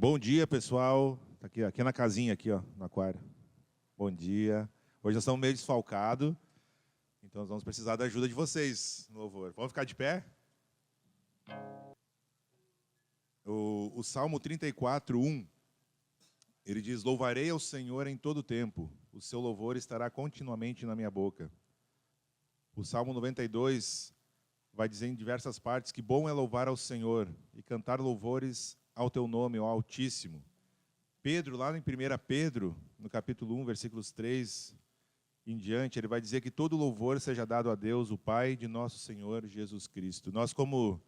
Bom dia, pessoal. Tá aqui na casinha, aqui, ó, no aquário. Bom dia. Hoje nós estamos meio desfalcados, então nós vamos precisar da ajuda de vocês no louvor. Vamos ficar de pé? O Salmo 34, 1, ele diz: louvarei ao Senhor em todo tempo, o seu louvor estará continuamente na minha boca. O Salmo 92 vai dizer em diversas partes que bom é louvar ao Senhor e cantar louvores ao teu nome, ó Altíssimo. Pedro, lá em 1 Pedro, no capítulo 1, versículos 3 em diante, ele vai dizer que todo louvor seja dado a Deus, o Pai de nosso Senhor Jesus Cristo. Nós, como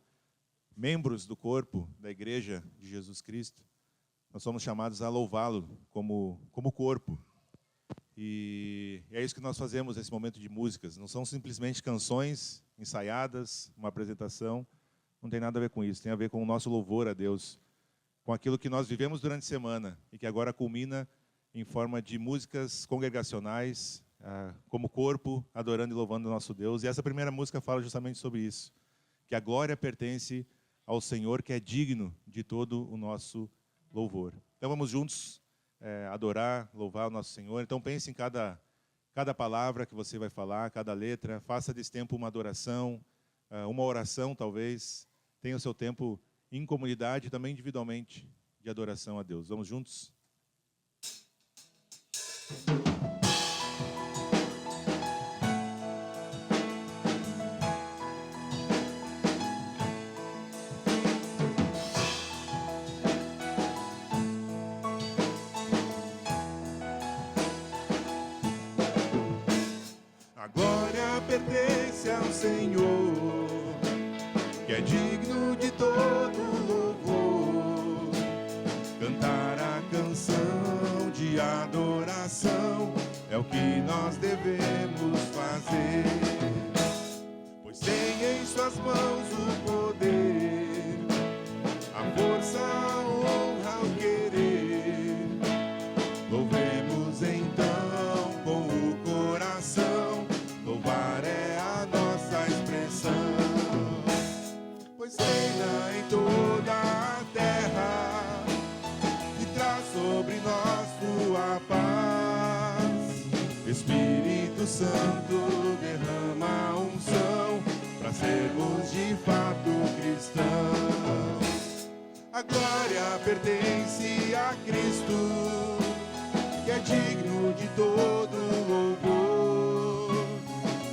membros do corpo da Igreja de Jesus Cristo, nós somos chamados a louvá-lo como corpo. E é isso que nós fazemos nesse momento de músicas. Não são simplesmente canções ensaiadas, uma apresentação. Não tem nada a ver com isso. Tem a ver com o nosso louvor a Deus, com aquilo que nós vivemos durante a semana e que agora culmina em forma de músicas congregacionais, como corpo, adorando e louvando o nosso Deus. E essa primeira música fala justamente sobre isso, que a glória pertence ao Senhor, que é digno de todo o nosso louvor. Então vamos juntos adorar, louvar o nosso Senhor. Então pense em cada palavra que você vai falar, cada letra. Faça desse tempo uma adoração, uma oração talvez. Tenha o seu tempo em comunidade e também individualmente de adoração a Deus. Vamos juntos? A glória pertence ao Senhor, que é digno de todo louvor. Cantar a canção de adoração é o que nós devemos fazer, pois tem em suas mãos o poder, a força, a honra, o querer. Louvemos então com o coração, louvar é a nossa expressão, pois reina em toda a terra e traz sobre nós tua paz. Espírito Santo derrama a unção para sermos de fato cristãos. A glória pertence a Cristo, que é digno de todo louvor.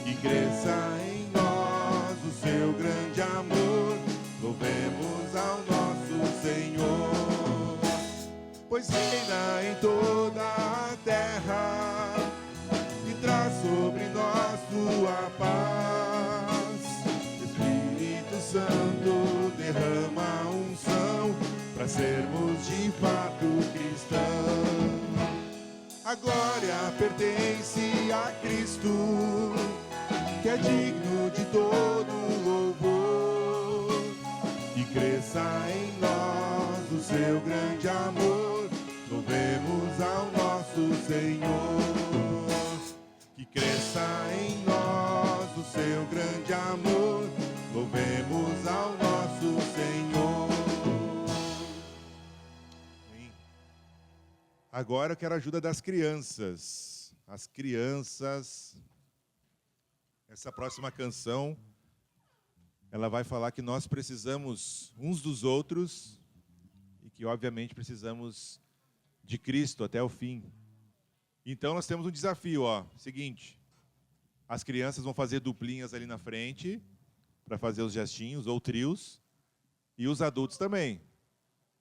Que cresça em nós o seu grande amor, louvemos ao nosso Senhor, pois reina em toda a terra e traz sobre nós tua paz. Espírito Santo derrama a unção para sermos de fato cristãos. A glória pertence a Cristo, que é digno de todo louvor. Que cresça em nós o seu grande amor, louvemos ao nosso Senhor. Que cresça em nós o seu grande amor, louvemos ao nosso Senhor. Agora eu quero a ajuda das crianças. As crianças, essa próxima canção, ela vai falar que nós precisamos uns dos outros e que, obviamente, precisamos de Cristo até o fim. Então, nós temos um desafio, ó. Seguinte, as crianças vão fazer duplinhas ali na frente para fazer os gestinhos ou trios, e os adultos também.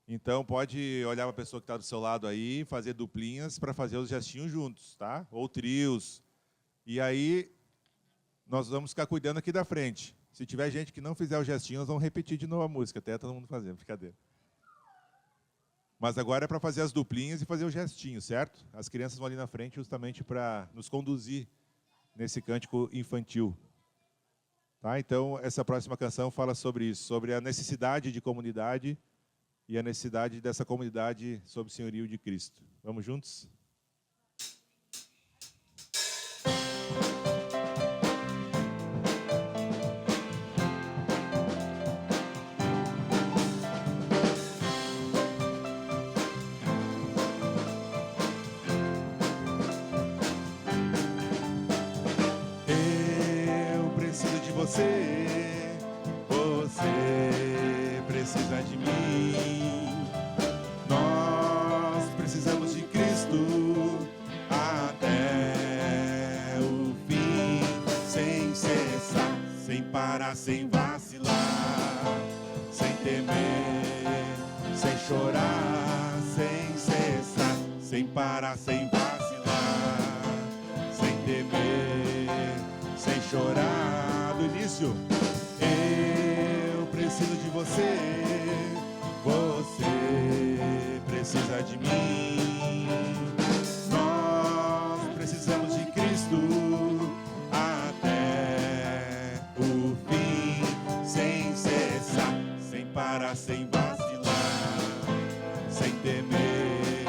Então, pode olhar para a pessoa que está do seu lado aí, fazer duplinhas para fazer os gestinhos juntos, tá? Ou trios. E aí, nós vamos ficar cuidando aqui da frente. Se tiver gente que não fizer o gestinho, nós vamos repetir de novo a música, até todo mundo fazer, brincadeira. Mas agora é para fazer as duplinhas e fazer o gestinho, certo? As crianças vão ali na frente justamente para nos conduzir nesse cântico infantil. Tá? Então, essa próxima canção fala sobre isso, sobre a necessidade de comunidade e a necessidade dessa comunidade sob o senhorio de Cristo. Vamos juntos? Você precisa de mim. Nós precisamos de Cristo até o fim, sem cessar, sem parar, sem vacilar, sem temer, sem chorar, sem cessar, sem parar, sem vacilar, sem temer, sem chorar. Do início, eu preciso de você, você precisa de mim. Nós precisamos de Cristo até o fim, sem cessar, sem parar, sem vacilar, sem temer,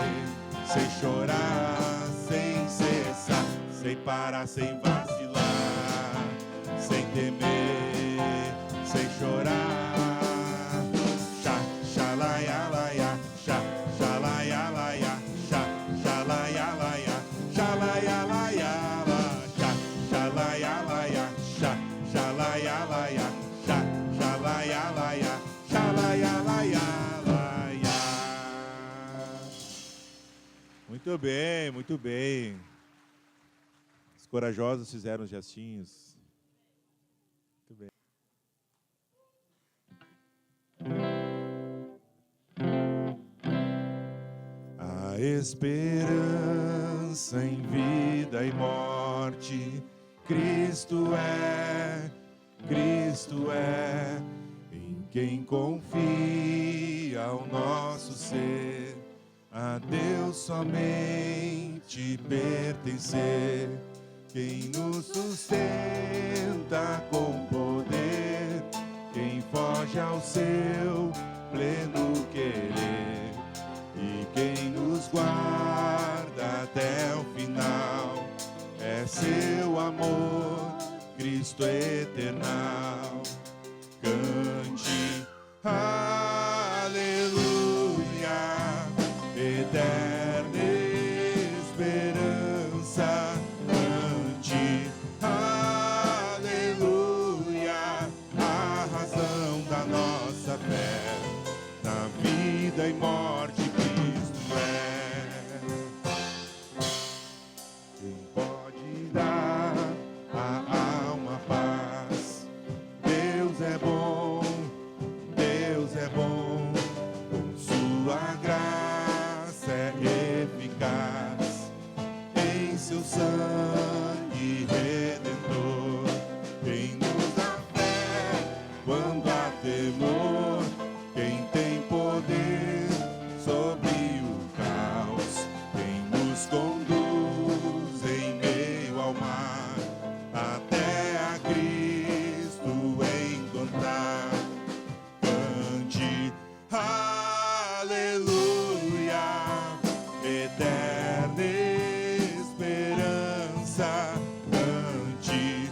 sem chorar, sem cessar, sem parar, sem vacilar, sem temer, sem chorar. Muito bem, muito bem. Os corajosos fizeram os gestinhos. Muito bem. A esperança em vida e morte, Cristo é, em quem confia o nosso ser. A Deus somente pertencer, quem nos sustenta com poder, quem foge ao seu pleno querer, e quem nos guarda até o final, é seu amor, Cristo eternal. Cante, aleluia, eterna esperança, cante, aleluia, a razão da nossa fé, na vida e morte Cristo é. Quem pode dar a alma paz? Deus é bom, Deus é bom, com sua graça é eficaz, em seu sangue redentor. Quem nos dá fé quando há temor, quem tem poder sobre o caos, quem nos conduz em meio ao mar, até a Cristo encontrar. Cante, aleluia, eterna esperança, cante,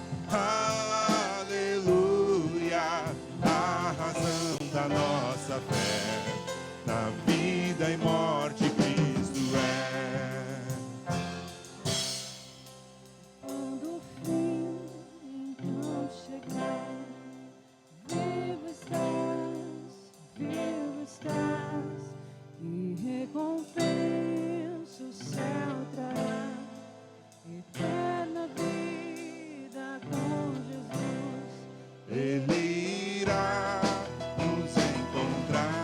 aleluia, a razão da nossa fé, na vida e morte Cristo é. Quando o fim então chegar, vivo estás, e recompensa o céu trará, eterna vida com Jesus. Ele irá nos encontrar.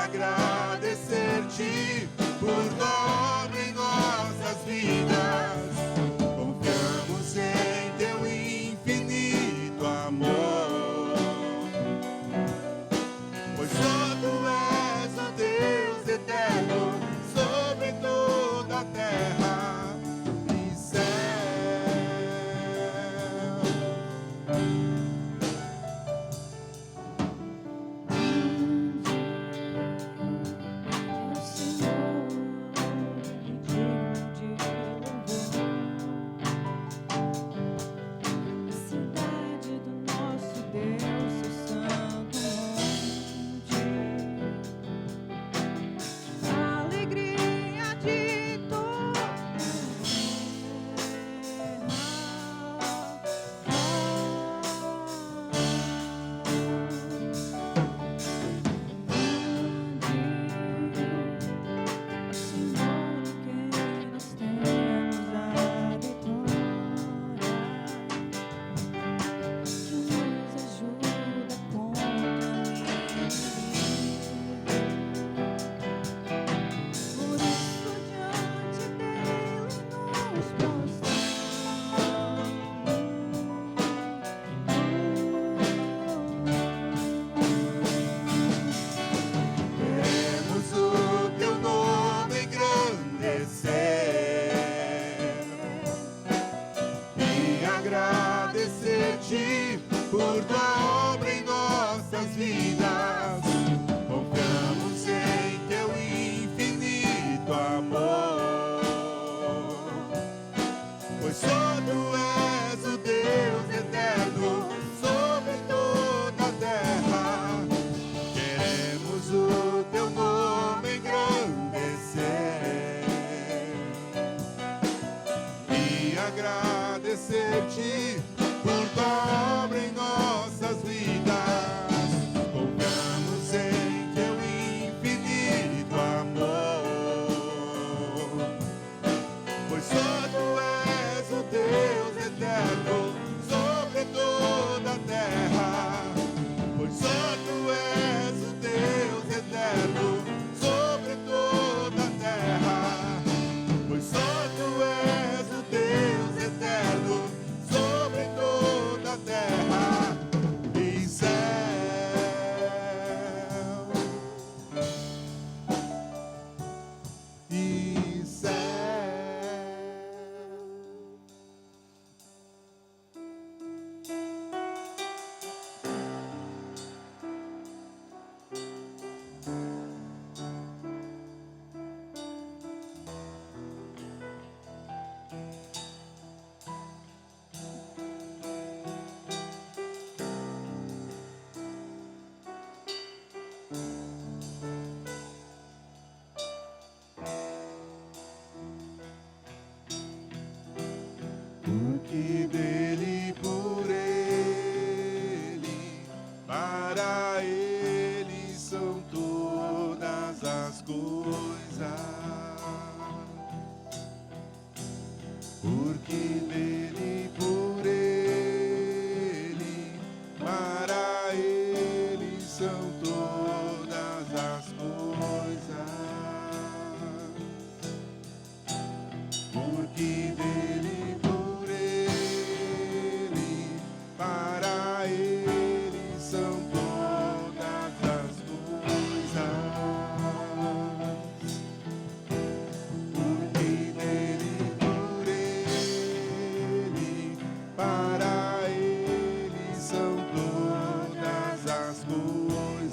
agradecer-te por tua obra em nossas vidas. Confiamos em teu infinito amor, pois só tu és o Deus eterno sobre toda a terra e céu. Por tua obra em nossas vidas, confiamos em teu infinito amor, pois só tu és o Deus eterno sobre toda a terra. Queremos o teu nome engrandecer e agradecer-te por tua obra em nossas vidas. Confiamos em teu infinito amor, pois só tu és o Deus eterno sobre toda a terra. Pois só tu és o Deus eterno sobre toda a terra. Pois só tu és o Deus eterno sobre toda a terra e céu. E céu. Porque dele, por ele, para ele são todas as coisas. Porque dele, por ele, para ele são todas as coisas. Porque dele, por ele, para ele são todas as coisas. Porque dele, por ele, para ele são todas as coisas.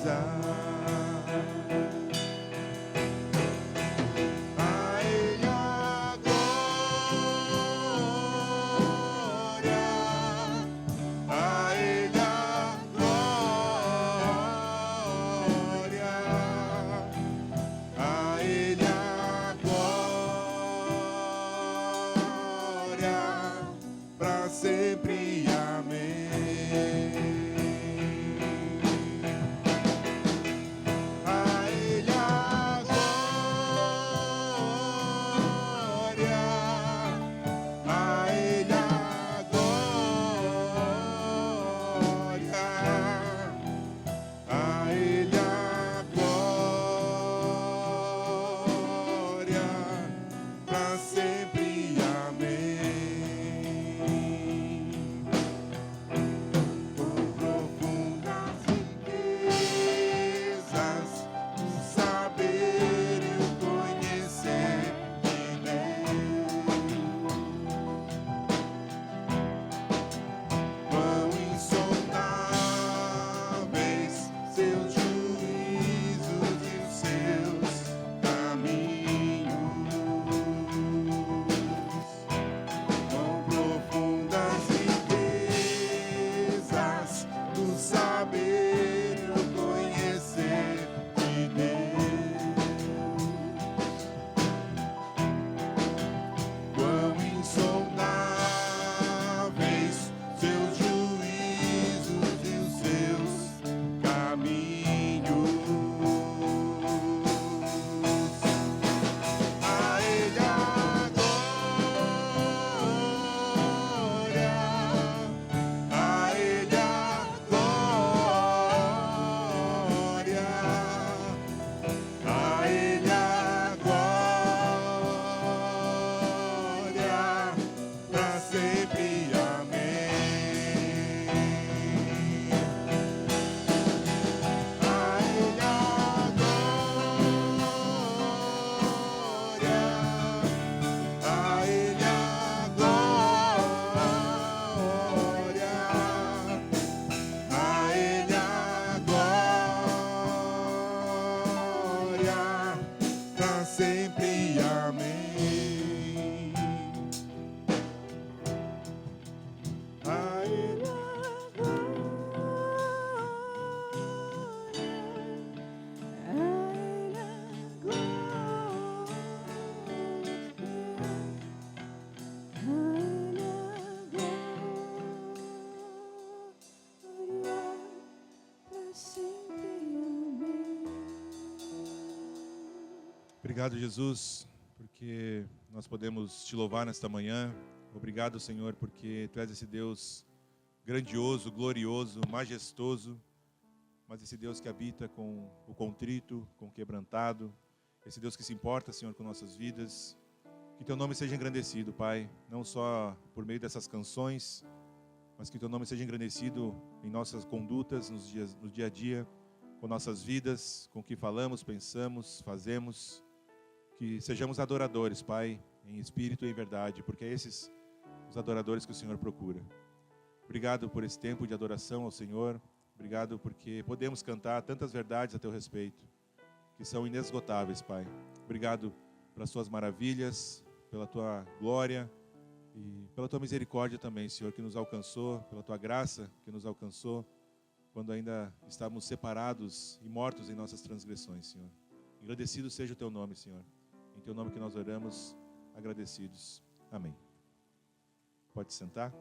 sempre amei. Obrigado, Jesus, porque nós podemos te louvar nesta manhã. Obrigado, Senhor, porque Tu és esse Deus grandioso, glorioso, majestoso, mas esse Deus que habita com o contrito, com o quebrantado, esse Deus que se importa, Senhor, com nossas vidas. Que Teu nome seja engrandecido, Pai, não só por meio dessas canções, mas que Teu nome seja engrandecido em nossas condutas, no dia a dia, com nossas vidas, com o que falamos, pensamos, fazemos. Que sejamos adoradores, Pai, em espírito e em verdade, porque é esses os adoradores que o Senhor procura. Obrigado por esse tempo de adoração ao Senhor. Obrigado porque podemos cantar tantas verdades a Teu respeito, que são inesgotáveis, Pai. Obrigado pelas Tuas maravilhas, pela Tua glória e pela Tua misericórdia também, Senhor, que nos alcançou, pela Tua graça que nos alcançou, quando ainda estávamos separados e mortos em nossas transgressões, Senhor. Agradecido seja o Teu nome, Senhor. Em Teu nome que nós oramos, agradecidos. Amém. Pode sentar.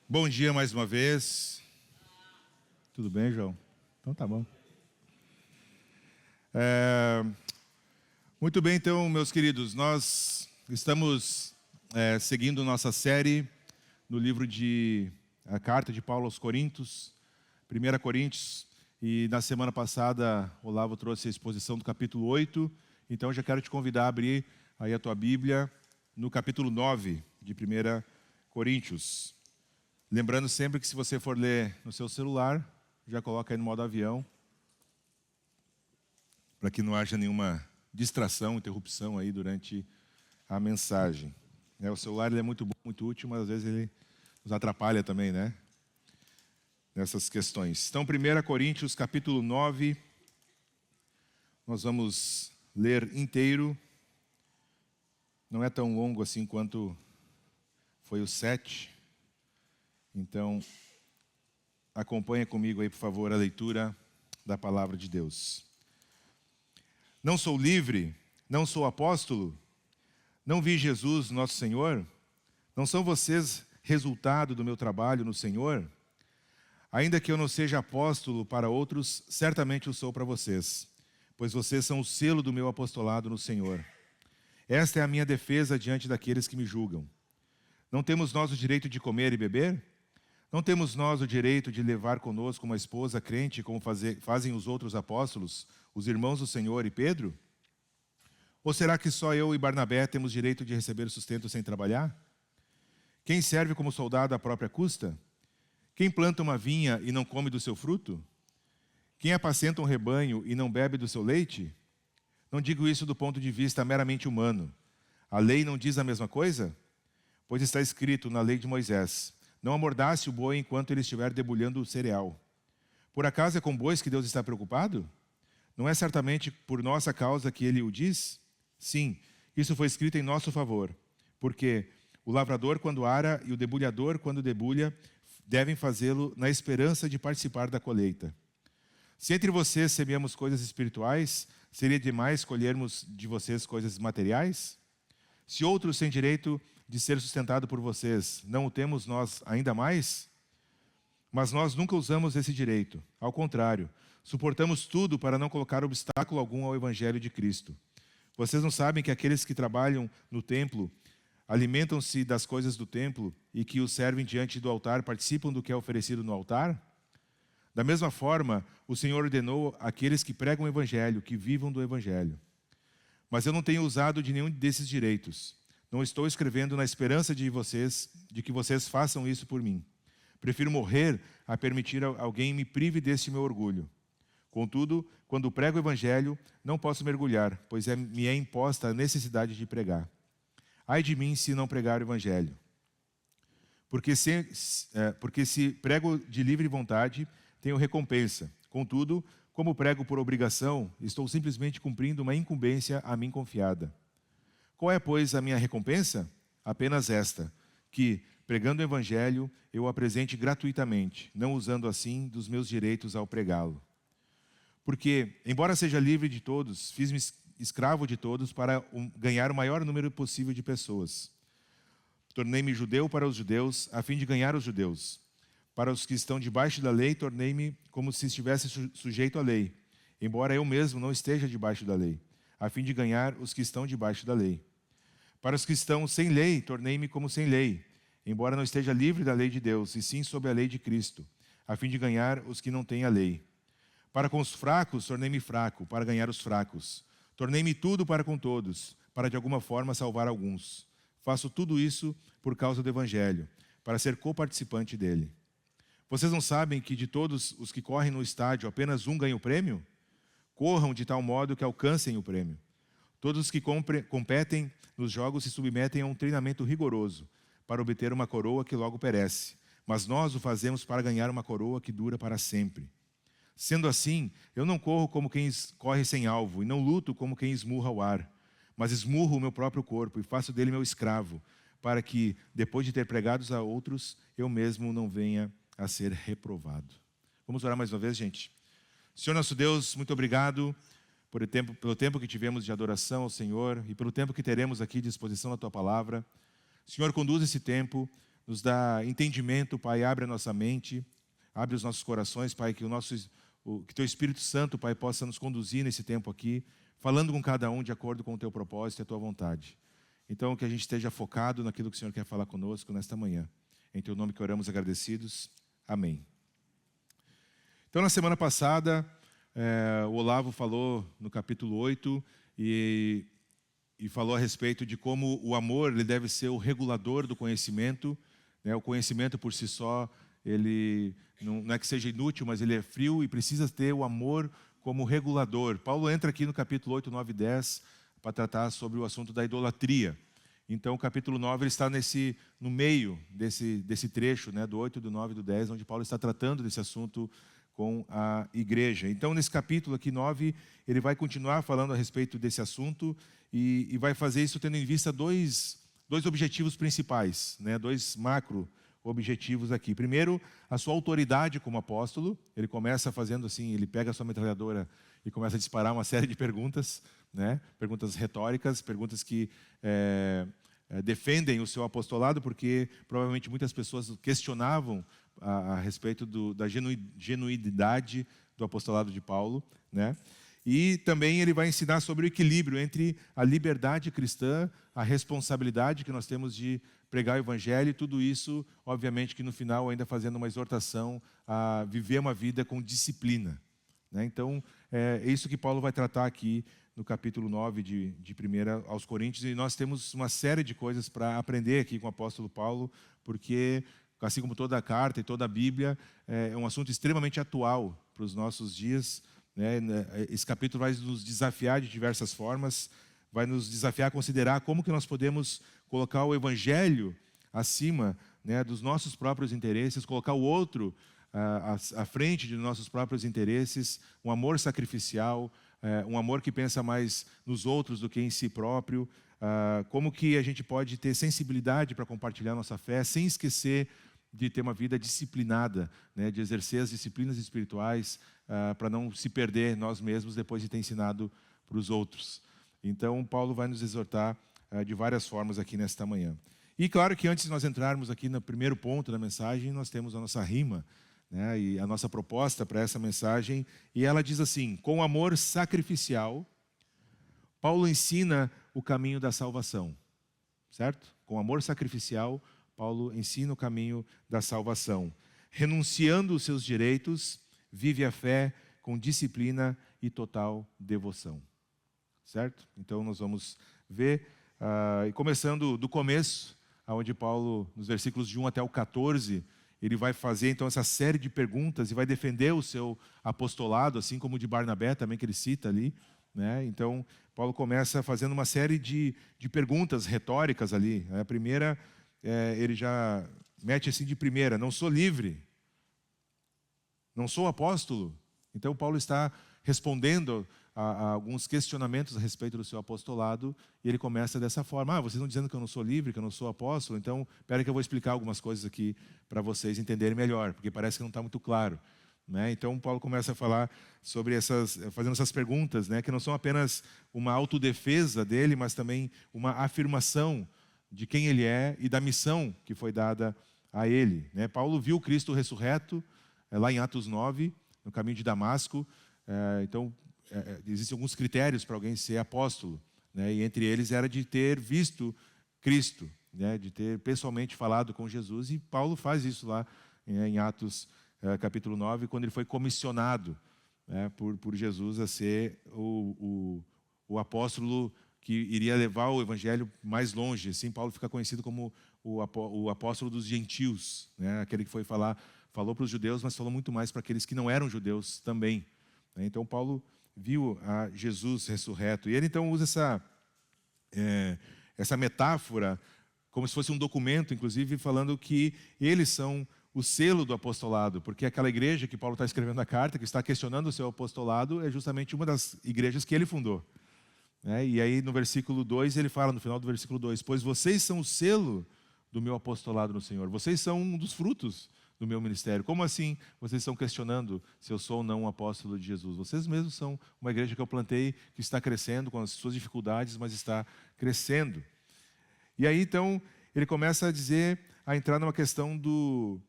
Bom dia mais uma vez. Tudo bem, João? Então tá bom. Muito bem, então, meus queridos, nós estamos seguindo nossa série no livro de a carta de Paulo aos Coríntios, 1 Coríntios, e na semana passada o Olavo trouxe a exposição do capítulo 8, então já quero te convidar a abrir aí a tua Bíblia no capítulo 9 de 1 Coríntios. Lembrando sempre que se você for ler no seu celular, já coloca aí no modo avião, para que não haja nenhuma distração, interrupção aí durante a mensagem. O celular ele é muito bom, muito útil, mas às vezes ele nos atrapalha também, né? Nessas questões. Então, 1 Coríntios, capítulo 9, nós vamos ler inteiro. Não é tão longo assim quanto foi o 7. Então, acompanha comigo aí, por favor, a leitura da palavra de Deus. Não sou livre, não sou apóstolo, não vi Jesus, nosso Senhor? Não são vocês resultado do meu trabalho no Senhor? Ainda que eu não seja apóstolo para outros, certamente o sou para vocês, pois vocês são o selo do meu apostolado no Senhor. Esta é a minha defesa diante daqueles que me julgam. Não temos nós o direito de comer e beber? Não temos nós o direito de levar conosco uma esposa crente, como fazem os outros apóstolos, os irmãos do Senhor e Pedro? Ou será que só eu e Barnabé temos direito de receber sustento sem trabalhar? Quem serve como soldado à própria custa? Quem planta uma vinha e não come do seu fruto? Quem apacenta um rebanho e não bebe do seu leite? Não digo isso do ponto de vista meramente humano. A lei não diz a mesma coisa? Pois está escrito na lei de Moisés: não amordace o boi enquanto ele estiver debulhando o cereal. Por acaso é com bois que Deus está preocupado? Não é certamente por nossa causa que ele o diz? Sim, isso foi escrito em nosso favor. Porque o lavrador, quando ara, e o debulhador, quando debulha, devem fazê-lo na esperança de participar da colheita. Se entre vocês semeamos coisas espirituais, seria demais colhermos de vocês coisas materiais? Se outros têm direito de ser sustentado por vocês, não o temos nós ainda mais? Mas nós nunca usamos esse direito. Ao contrário, suportamos tudo para não colocar obstáculo algum ao Evangelho de Cristo. Vocês não sabem que aqueles que trabalham no templo alimentam-se das coisas do templo e que os servem diante do altar participam do que é oferecido no altar? Da mesma forma, o Senhor ordenou àqueles que pregam o Evangelho que vivam do Evangelho. Mas eu não tenho usado de nenhum desses direitos. Não estou escrevendo na esperança de que vocês façam isso por mim. Prefiro morrer a permitir alguém me prive deste meu orgulho. Contudo, quando prego o Evangelho, não posso mergulhar, pois me é imposta a necessidade de pregar. Ai de mim se não pregar o Evangelho. Porque se prego de livre vontade, tenho recompensa. Contudo, como prego por obrigação, estou simplesmente cumprindo uma incumbência a mim confiada. Qual é, pois, a minha recompensa? Apenas esta, que, pregando o Evangelho, eu o apresente gratuitamente, não usando assim dos meus direitos ao pregá-lo. Porque, embora seja livre de todos, fiz-me escravo de todos para ganhar o maior número possível de pessoas. Tornei-me judeu para os judeus, a fim de ganhar os judeus. Para os que estão debaixo da lei, tornei-me como se estivesse sujeito à lei, embora eu mesmo não esteja debaixo da lei, a fim de ganhar os que estão debaixo da lei. Para os que estão sem lei, tornei-me como sem lei, embora não esteja livre da lei de Deus, e sim sob a lei de Cristo, a fim de ganhar os que não têm a lei. Para com os fracos, tornei-me fraco, para ganhar os fracos. Tornei-me tudo para com todos, para de alguma forma salvar alguns. Faço tudo isso por causa do Evangelho, para ser coparticipante dele. Vocês não sabem que de todos os que correm no estádio, apenas um ganha o prêmio? Corram de tal modo que alcancem o prêmio. Todos os que competem nos jogos se submetem a um treinamento rigoroso, para obter uma coroa que logo perece. Mas nós o fazemos para ganhar uma coroa que dura para sempre. Sendo assim, eu não corro como quem corre sem alvo, e não luto como quem esmurra o ar, mas esmurro o meu próprio corpo e faço dele meu escravo, para que, depois de ter pregado a outros, eu mesmo não venha a ser reprovado. Vamos orar mais uma vez, gente? Senhor nosso Deus, muito obrigado pelo tempo que tivemos de adoração ao Senhor e pelo tempo que teremos aqui de exposição da Tua Palavra. Senhor, conduz esse tempo, nos dá entendimento, Pai, abre a nossa mente, abre os nossos corações, Pai, que que Teu Espírito Santo, Pai, possa nos conduzir nesse tempo aqui, falando com cada um de acordo com o Teu propósito e a Tua vontade. Então, que a gente esteja focado naquilo que o Senhor quer falar conosco nesta manhã. Em Teu nome que oramos agradecidos. Amém. Então, na semana passada, o Olavo falou no capítulo 8 e falou a respeito de como o amor ele deve ser o regulador do conhecimento. Né? O conhecimento por si só, ele não é que seja inútil, mas ele é frio e precisa ter o amor como regulador. Paulo entra aqui no capítulo 8, 9 e 10 para tratar sobre o assunto da idolatria. Então, o capítulo 9 ele está no meio desse trecho, né, do 8, do 9 e do 10, onde Paulo está tratando desse assunto com a igreja. Então, nesse capítulo aqui 9, ele vai continuar falando a respeito desse assunto e vai fazer isso tendo em vista dois objetivos principais, né, dois macro-objetivos aqui. Primeiro, a sua autoridade como apóstolo. Ele começa fazendo assim, ele pega a sua metralhadora e começa a disparar uma série de perguntas, né, perguntas retóricas, perguntas que defendem o seu apostolado, porque provavelmente muitas pessoas questionavam a respeito da genuidade do apostolado de Paulo, né? E também ele vai ensinar sobre o equilíbrio entre a liberdade cristã, a responsabilidade que nós temos de pregar o evangelho, e tudo isso, obviamente, que no final ainda fazendo uma exortação a viver uma vida com disciplina, né? Então, é isso que Paulo vai tratar aqui no capítulo 9 de 1 aos Coríntios, e nós temos uma série de coisas para aprender aqui com o apóstolo Paulo, porque, assim como toda a carta e toda a Bíblia, é um assunto extremamente atual para os nossos dias, né? Esse capítulo vai nos desafiar de diversas formas, vai nos desafiar a considerar como que nós podemos colocar o Evangelho acima, né, dos nossos próprios interesses, colocar o outro à frente de nossos próprios interesses, um amor sacrificial, um amor que pensa mais nos outros do que em si próprio, como que a gente pode ter sensibilidade para compartilhar nossa fé, sem esquecer de ter uma vida disciplinada, né, de exercer as disciplinas espirituais, para não se perder nós mesmos depois de ter ensinado para os outros. Então, Paulo vai nos exortar de várias formas aqui nesta manhã. E claro que antes de nós entrarmos aqui no primeiro ponto da mensagem, nós temos a nossa rima, né, e a nossa proposta para essa mensagem, e ela diz assim: com amor sacrificial, Paulo ensina o caminho da salvação, certo? Com amor sacrificial, Paulo ensina o caminho da salvação. Renunciando os seus direitos, vive a fé com disciplina e total devoção, certo? Então nós vamos ver, e começando do começo, onde Paulo, nos versículos de 1 até o 14, ele vai fazer então essa série de perguntas e vai defender o seu apostolado, assim como o de Barnabé também, que ele cita ali, né? Então, Paulo começa fazendo uma série de perguntas retóricas ali. A primeira, ele já mete assim de primeira: não sou livre, não sou apóstolo. Então, Paulo está respondendo a alguns questionamentos a respeito do seu apostolado, e ele começa dessa forma: vocês estão dizendo que eu não sou livre, que eu não sou apóstolo, então, espera que eu vou explicar algumas coisas aqui para vocês entenderem melhor, porque parece que não está muito claro, né? Então, Paulo começa a falar sobre fazendo essas perguntas, né, que não são apenas uma autodefesa dele, mas também uma afirmação de quem ele é e da missão que foi dada a ele, né? Paulo viu Cristo ressurreto lá em Atos 9, no caminho de Damasco. Então, existem alguns critérios para alguém ser apóstolo, né? E entre eles era de ter visto Cristo, né? De ter pessoalmente falado com Jesus. E Paulo faz isso lá em Atos capítulo 9, quando ele foi comissionado, né, por Jesus a ser o apóstolo que iria levar o evangelho mais longe. Assim, Paulo fica conhecido como o apóstolo dos gentios, né? Aquele que falou para os judeus, mas falou muito mais para aqueles que não eram judeus também, né? Então, Paulo viu a Jesus ressurreto. E ele, então, usa essa metáfora como se fosse um documento, inclusive, falando que eles são o selo do apostolado, porque aquela igreja que Paulo está escrevendo a carta, que está questionando o seu apostolado, é justamente uma das igrejas que ele fundou, né? E aí no versículo 2 ele fala, no final do versículo 2, pois vocês são o selo do meu apostolado no Senhor, vocês são um dos frutos do meu ministério. Como assim vocês estão questionando se eu sou ou não um apóstolo de Jesus? Vocês mesmos são uma igreja que eu plantei, que está crescendo com as suas dificuldades, mas está crescendo. E aí então ele começa a entrar numa questão do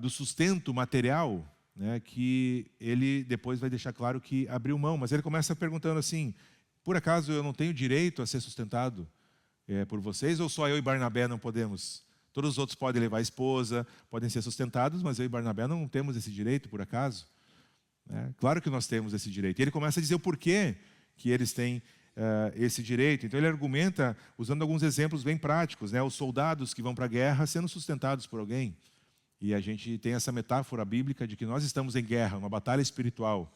sustento material, né, que ele depois vai deixar claro que abriu mão. Mas ele começa perguntando assim, por acaso eu não tenho direito a ser sustentado por vocês, ou só eu e Barnabé não podemos? Todos os outros podem levar a esposa, podem ser sustentados, mas eu e Barnabé não temos esse direito, por acaso? Claro que nós temos esse direito. E ele começa a dizer o porquê que eles têm esse direito. Então ele argumenta usando alguns exemplos bem práticos, né? Os soldados que vão para a guerra sendo sustentados por alguém. E a gente tem essa metáfora bíblica de que nós estamos em guerra, uma batalha espiritual,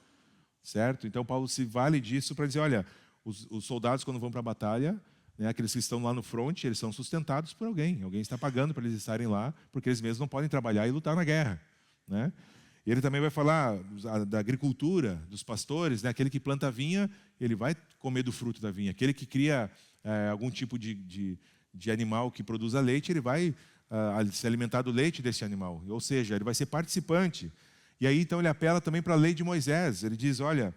certo? Então Paulo se vale disso para dizer, olha, os soldados quando vão para a batalha, né, aqueles que estão lá no front, eles são sustentados por alguém. Alguém está pagando para eles estarem lá, porque eles mesmos não podem trabalhar e lutar na guerra, né? E ele também vai falar da agricultura, dos pastores, né? Aquele que planta a vinha, ele vai comer do fruto da vinha. Aquele que cria algum tipo de animal que produza leite, ele vai se alimentar do leite desse animal. Ou seja, ele vai ser participante. E aí, então, ele apela também para a lei de Moisés. Ele diz, olha,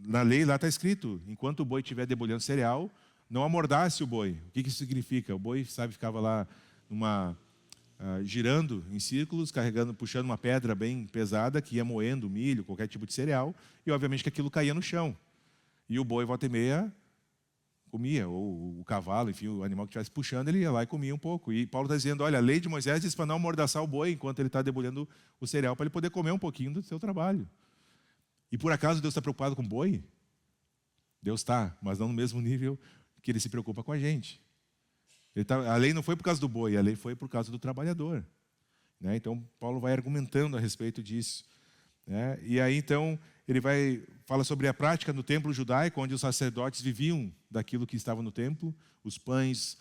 na lei lá está escrito, enquanto o boi estiver debulhando cereal, não amordace o boi. O que isso significa? O boi, sabe, ficava lá girando em círculos, puxando uma pedra bem pesada que ia moendo milho, qualquer tipo de cereal, e obviamente que aquilo caía no chão. E o boi, volta e meia, comia, ou o cavalo, enfim, o animal que estivesse puxando, ele ia lá e comia um pouco. E Paulo está dizendo, olha, a lei de Moisés diz para não amordaçar o boi enquanto ele está debulhando o cereal, para ele poder comer um pouquinho do seu trabalho. E por acaso Deus está preocupado com o boi? Deus está, mas não no mesmo nível que ele se preocupa com a gente. A lei não foi por causa do boi, a lei foi por causa do trabalhador, né? Então Paulo vai argumentando a respeito disso, né? E aí então ele fala sobre a prática no templo judaico, onde os sacerdotes viviam daquilo que estava no templo, os pães,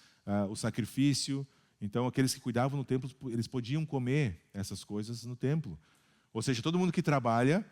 o sacrifício. Então aqueles que cuidavam no templo, eles podiam comer essas coisas no templo. Ou seja, todo mundo que trabalha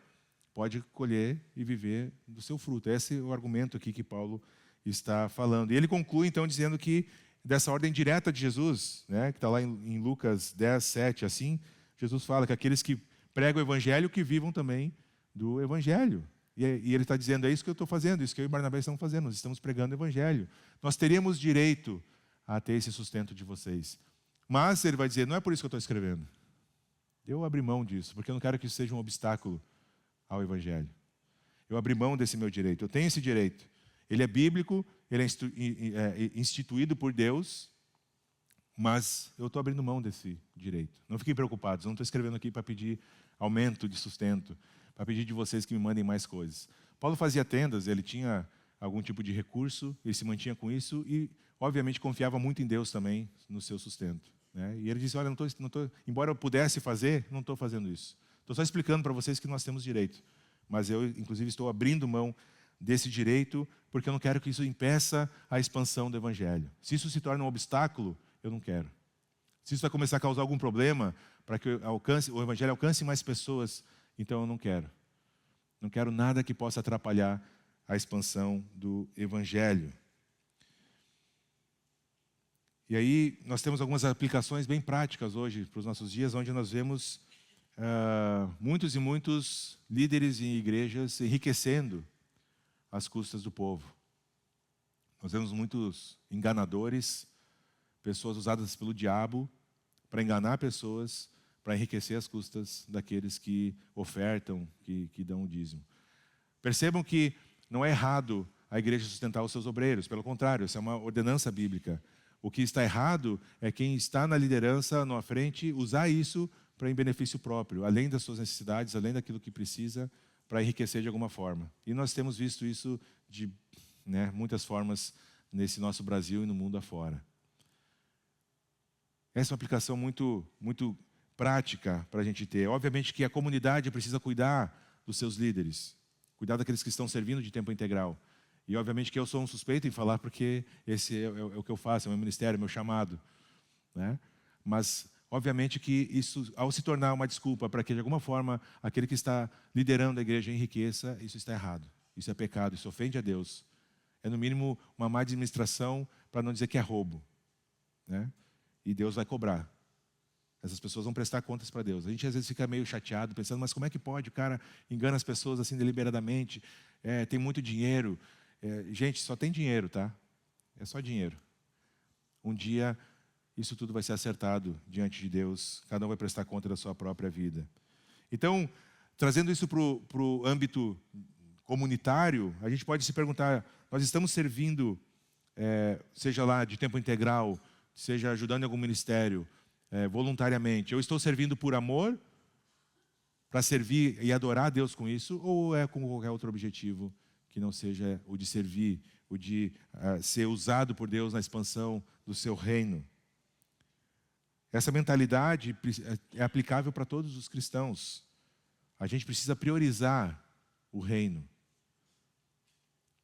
pode colher e viver do seu fruto. Esse é o argumento aqui que Paulo está falando. E ele conclui então dizendo que dessa ordem direta de Jesus, né, que está lá em Lucas 10, 7, assim, Jesus fala que aqueles que pregam o evangelho, que vivam também do evangelho. E ele está dizendo, é isso que eu estou fazendo, isso que eu e Barnabé estamos fazendo, nós estamos pregando o evangelho. Nós teríamos direito a ter esse sustento de vocês. Mas ele vai dizer, não é por isso que eu estou escrevendo. Eu abri mão disso, porque eu não quero que isso seja um obstáculo ao evangelho. Eu abri mão desse meu direito, eu tenho esse direito. Ele é bíblico, ele é instituído por Deus, mas eu estou abrindo mão desse direito. Não fiquem preocupados, eu não estou escrevendo aqui para pedir aumento de sustento, para pedir de vocês que me mandem mais coisas. Paulo fazia tendas, ele tinha algum tipo de recurso, ele se mantinha com isso e, obviamente, confiava muito em Deus também no seu sustento, né? E ele disse, olha, embora eu pudesse fazer, não estou fazendo isso. Estou só explicando para vocês que nós temos direito, mas eu, inclusive, estou abrindo mão desse direito, porque eu não quero que isso impeça a expansão do evangelho. Se isso se torna um obstáculo, eu não quero. Se isso vai começar a causar algum problema para que o evangelho alcance mais pessoas, então eu não quero. Não quero nada que possa atrapalhar a expansão do evangelho. E aí nós temos algumas aplicações bem práticas hoje para os nossos dias, onde nós vemos muitos e muitos líderes em igrejas enriquecendo às custas do povo. Nós vemos muitos enganadores, pessoas usadas pelo diabo para enganar pessoas, para enriquecer às custas daqueles que ofertam, que dão o dízimo. Percebam que não é errado a igreja sustentar os seus obreiros, pelo contrário, isso é uma ordenança bíblica. O que está errado é quem está na liderança, na frente, usar isso para em benefício próprio, além das suas necessidades, além daquilo que precisa, para enriquecer de alguma forma. E nós temos visto isso de muitas formas nesse nosso Brasil e no mundo afora. Essa é uma aplicação muito, muito prática para a gente ter. Obviamente que a comunidade precisa cuidar dos seus líderes, cuidar daqueles que estão servindo de tempo integral. E obviamente que eu sou um suspeito em falar, porque esse é o que eu faço, é o meu ministério, é o meu chamado. Né? Mas, obviamente que isso, ao se tornar uma desculpa para que, de alguma forma, aquele que está liderando a igreja enriqueça, isso está errado. Isso é pecado, isso ofende a Deus. É, no mínimo, uma má administração, para não dizer que é roubo. Né? E Deus vai cobrar. Essas pessoas vão prestar contas para Deus. A gente às vezes fica meio chateado, pensando, mas como é que pode? O cara engana as pessoas assim deliberadamente, tem muito dinheiro. Gente, só tem dinheiro, tá? É só dinheiro. Um dia, isso tudo vai ser acertado diante de Deus. Cada um vai prestar conta da sua própria vida. Então, trazendo isso para o âmbito comunitário, a gente pode se perguntar, nós estamos servindo, seja lá de tempo integral, seja ajudando em algum ministério, voluntariamente, eu estou servindo por amor, para servir e adorar a Deus com isso, ou é com qualquer outro objetivo que não seja o de servir, o de ser usado por Deus na expansão do seu reino? Essa mentalidade é aplicável para todos os cristãos. A gente precisa priorizar o reino.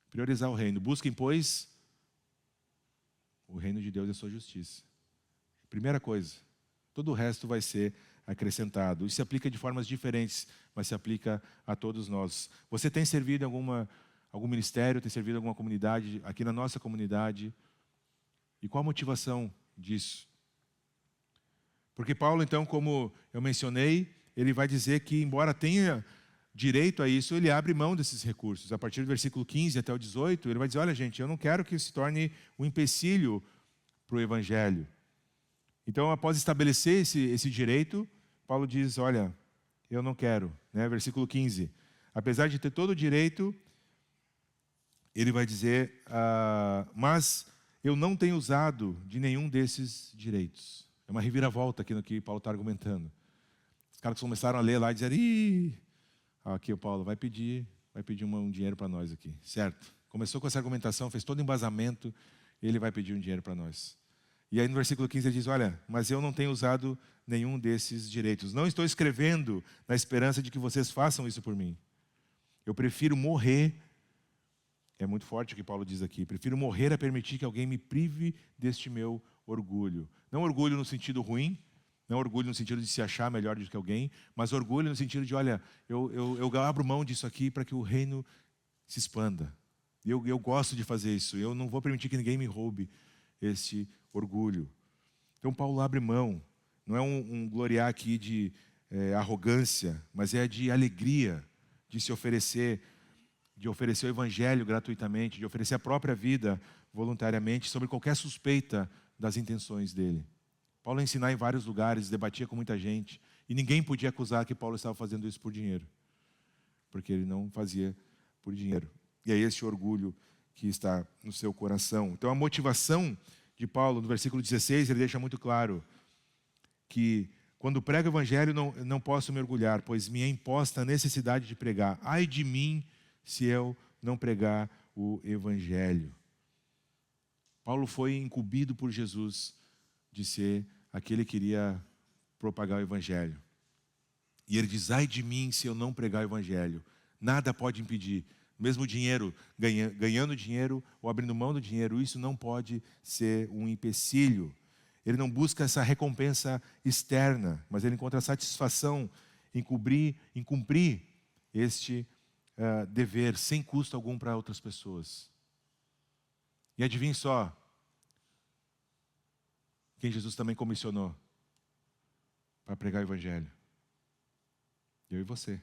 Priorizar o reino. Busquem, pois, o reino de Deus e a sua justiça. Primeira coisa. Todo o resto vai ser acrescentado. Isso se aplica de formas diferentes, mas se aplica a todos nós. Você tem servido em algum ministério, tem servido em alguma comunidade, aqui na nossa comunidade? E qual a motivação disso? Porque Paulo, então, como eu mencionei, ele vai dizer que, embora tenha direito a isso, ele abre mão desses recursos. A partir do versículo 15 até o 18, ele vai dizer, olha gente, eu não quero que isso se torne um empecilho para o Evangelho. Então, após estabelecer esse direito, Paulo diz, olha, eu não quero. Né? Versículo 15. Apesar de ter todo o direito, ele vai dizer, mas eu não tenho usado de nenhum desses direitos. É uma reviravolta aqui no que Paulo está argumentando. Os caras começaram a ler lá e disseram, aqui o Paulo vai pedir um dinheiro para nós aqui, certo? Começou com essa argumentação, fez todo o embasamento, ele vai pedir um dinheiro para nós. E aí no versículo 15 ele diz, olha, mas eu não tenho usado nenhum desses direitos. Não estou escrevendo na esperança de que vocês façam isso por mim. Eu prefiro morrer, é muito forte o que Paulo diz aqui, prefiro morrer a permitir que alguém me prive deste meu orgulho. Não orgulho no sentido ruim, não orgulho no sentido de se achar melhor do que alguém, mas orgulho no sentido de, olha, eu abro mão disso aqui para que o reino se expanda. Eu gosto de fazer isso, eu não vou permitir que ninguém me roube este orgulho. Então Paulo abre mão, não é um gloriar aqui de arrogância, mas é de alegria, de se oferecer, de oferecer o evangelho gratuitamente, de oferecer a própria vida voluntariamente, sobre qualquer suspeita das intenções dele. Paulo ia ensinar em vários lugares, debatia com muita gente, e ninguém podia acusar que Paulo estava fazendo isso por dinheiro, porque ele não fazia por dinheiro. E é esse orgulho que está no seu coração. Então a motivação de Paulo, no versículo 16, ele deixa muito claro que quando prego o evangelho não posso me orgulhar, pois me é imposta a necessidade de pregar. Ai de mim se eu não pregar o evangelho. Paulo foi incumbido por Jesus de ser aquele que iria propagar o evangelho. E ele diz, ai de mim se eu não pregar o evangelho. Nada pode impedir. Mesmo dinheiro, ganhando dinheiro ou abrindo mão do dinheiro, isso não pode ser um empecilho. Ele não busca essa recompensa externa, mas ele encontra satisfação em cumprir este dever sem custo algum para outras pessoas. E adivinhe só, quem Jesus também comissionou para pregar o evangelho? Eu e você.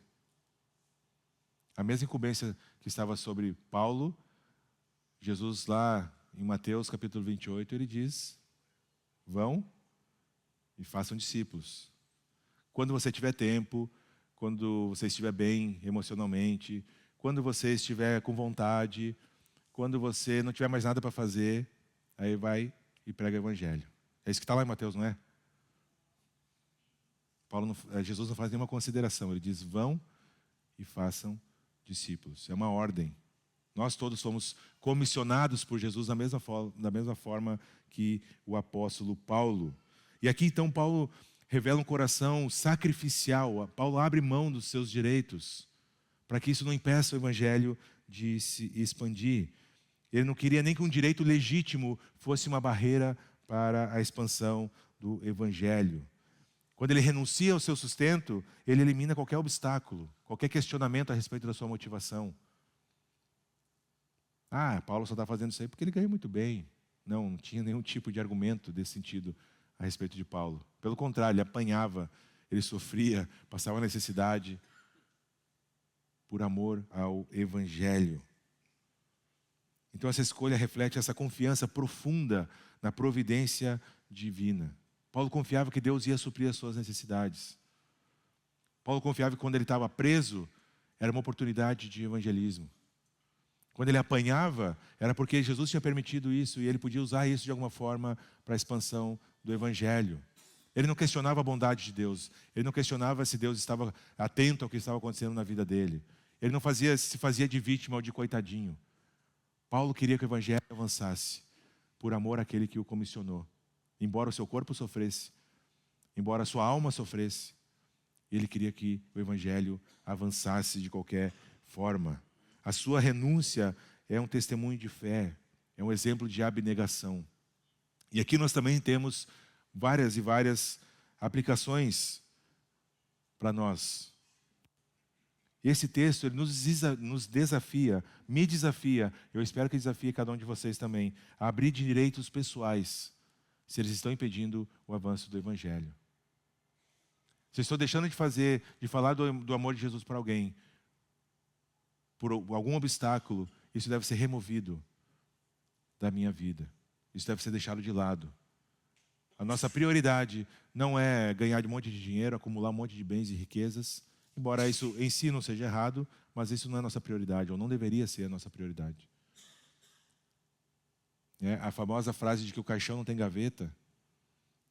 A mesma incumbência que estava sobre Paulo, Jesus lá em Mateus capítulo 28, ele diz, Vão e façam discípulos. Quando você tiver tempo, quando você estiver bem emocionalmente, quando você estiver com vontade, quando você não tiver mais nada para fazer, aí vai e prega o evangelho. É isso que está lá em Mateus, não é? Jesus não faz nenhuma consideração. Ele diz, vão e façam discípulos. É uma ordem. Nós todos somos comissionados por Jesus da mesma forma que o apóstolo Paulo. E aqui então Paulo revela um coração sacrificial. Paulo abre mão dos seus direitos para que isso não impeça o evangelho de se expandir. Ele não queria nem que um direito legítimo fosse uma barreira para a expansão do evangelho. Quando ele renuncia ao seu sustento, ele elimina qualquer obstáculo, qualquer questionamento a respeito da sua motivação. Paulo só está fazendo isso aí porque ele ganha muito bem. Não tinha nenhum tipo de argumento desse sentido a respeito de Paulo. Pelo contrário, ele apanhava, ele sofria, passava necessidade por amor ao evangelho. Então essa escolha reflete essa confiança profunda na providência divina. Paulo confiava que Deus ia suprir as suas necessidades. Paulo confiava que quando ele estava preso, era uma oportunidade de evangelismo. Quando ele apanhava, era porque Jesus tinha permitido isso e ele podia usar isso de alguma forma para a expansão do evangelho. Ele não questionava a bondade de Deus. Ele não questionava se Deus estava atento ao que estava acontecendo na vida dele. Ele não se fazia de vítima ou de coitadinho. Paulo queria que o evangelho avançasse por amor àquele que o comissionou. Embora o seu corpo sofresse, embora a sua alma sofresse, ele queria que o evangelho avançasse de qualquer forma. A sua renúncia é um testemunho de fé, é um exemplo de abnegação. E aqui nós também temos várias e várias aplicações para nós. Esse texto ele nos desafia, me desafia, eu espero que desafie cada um de vocês também, a abrir direitos pessoais, se eles estão impedindo o avanço do evangelho. Se eu estou deixando de falar do amor de Jesus para alguém, por algum obstáculo, isso deve ser removido da minha vida. Isso deve ser deixado de lado. A nossa prioridade não é ganhar um monte de dinheiro, acumular um monte de bens e riquezas, embora isso em si não seja errado, mas isso não é a nossa prioridade, ou não deveria ser a nossa prioridade. A famosa frase de que o caixão não tem gaveta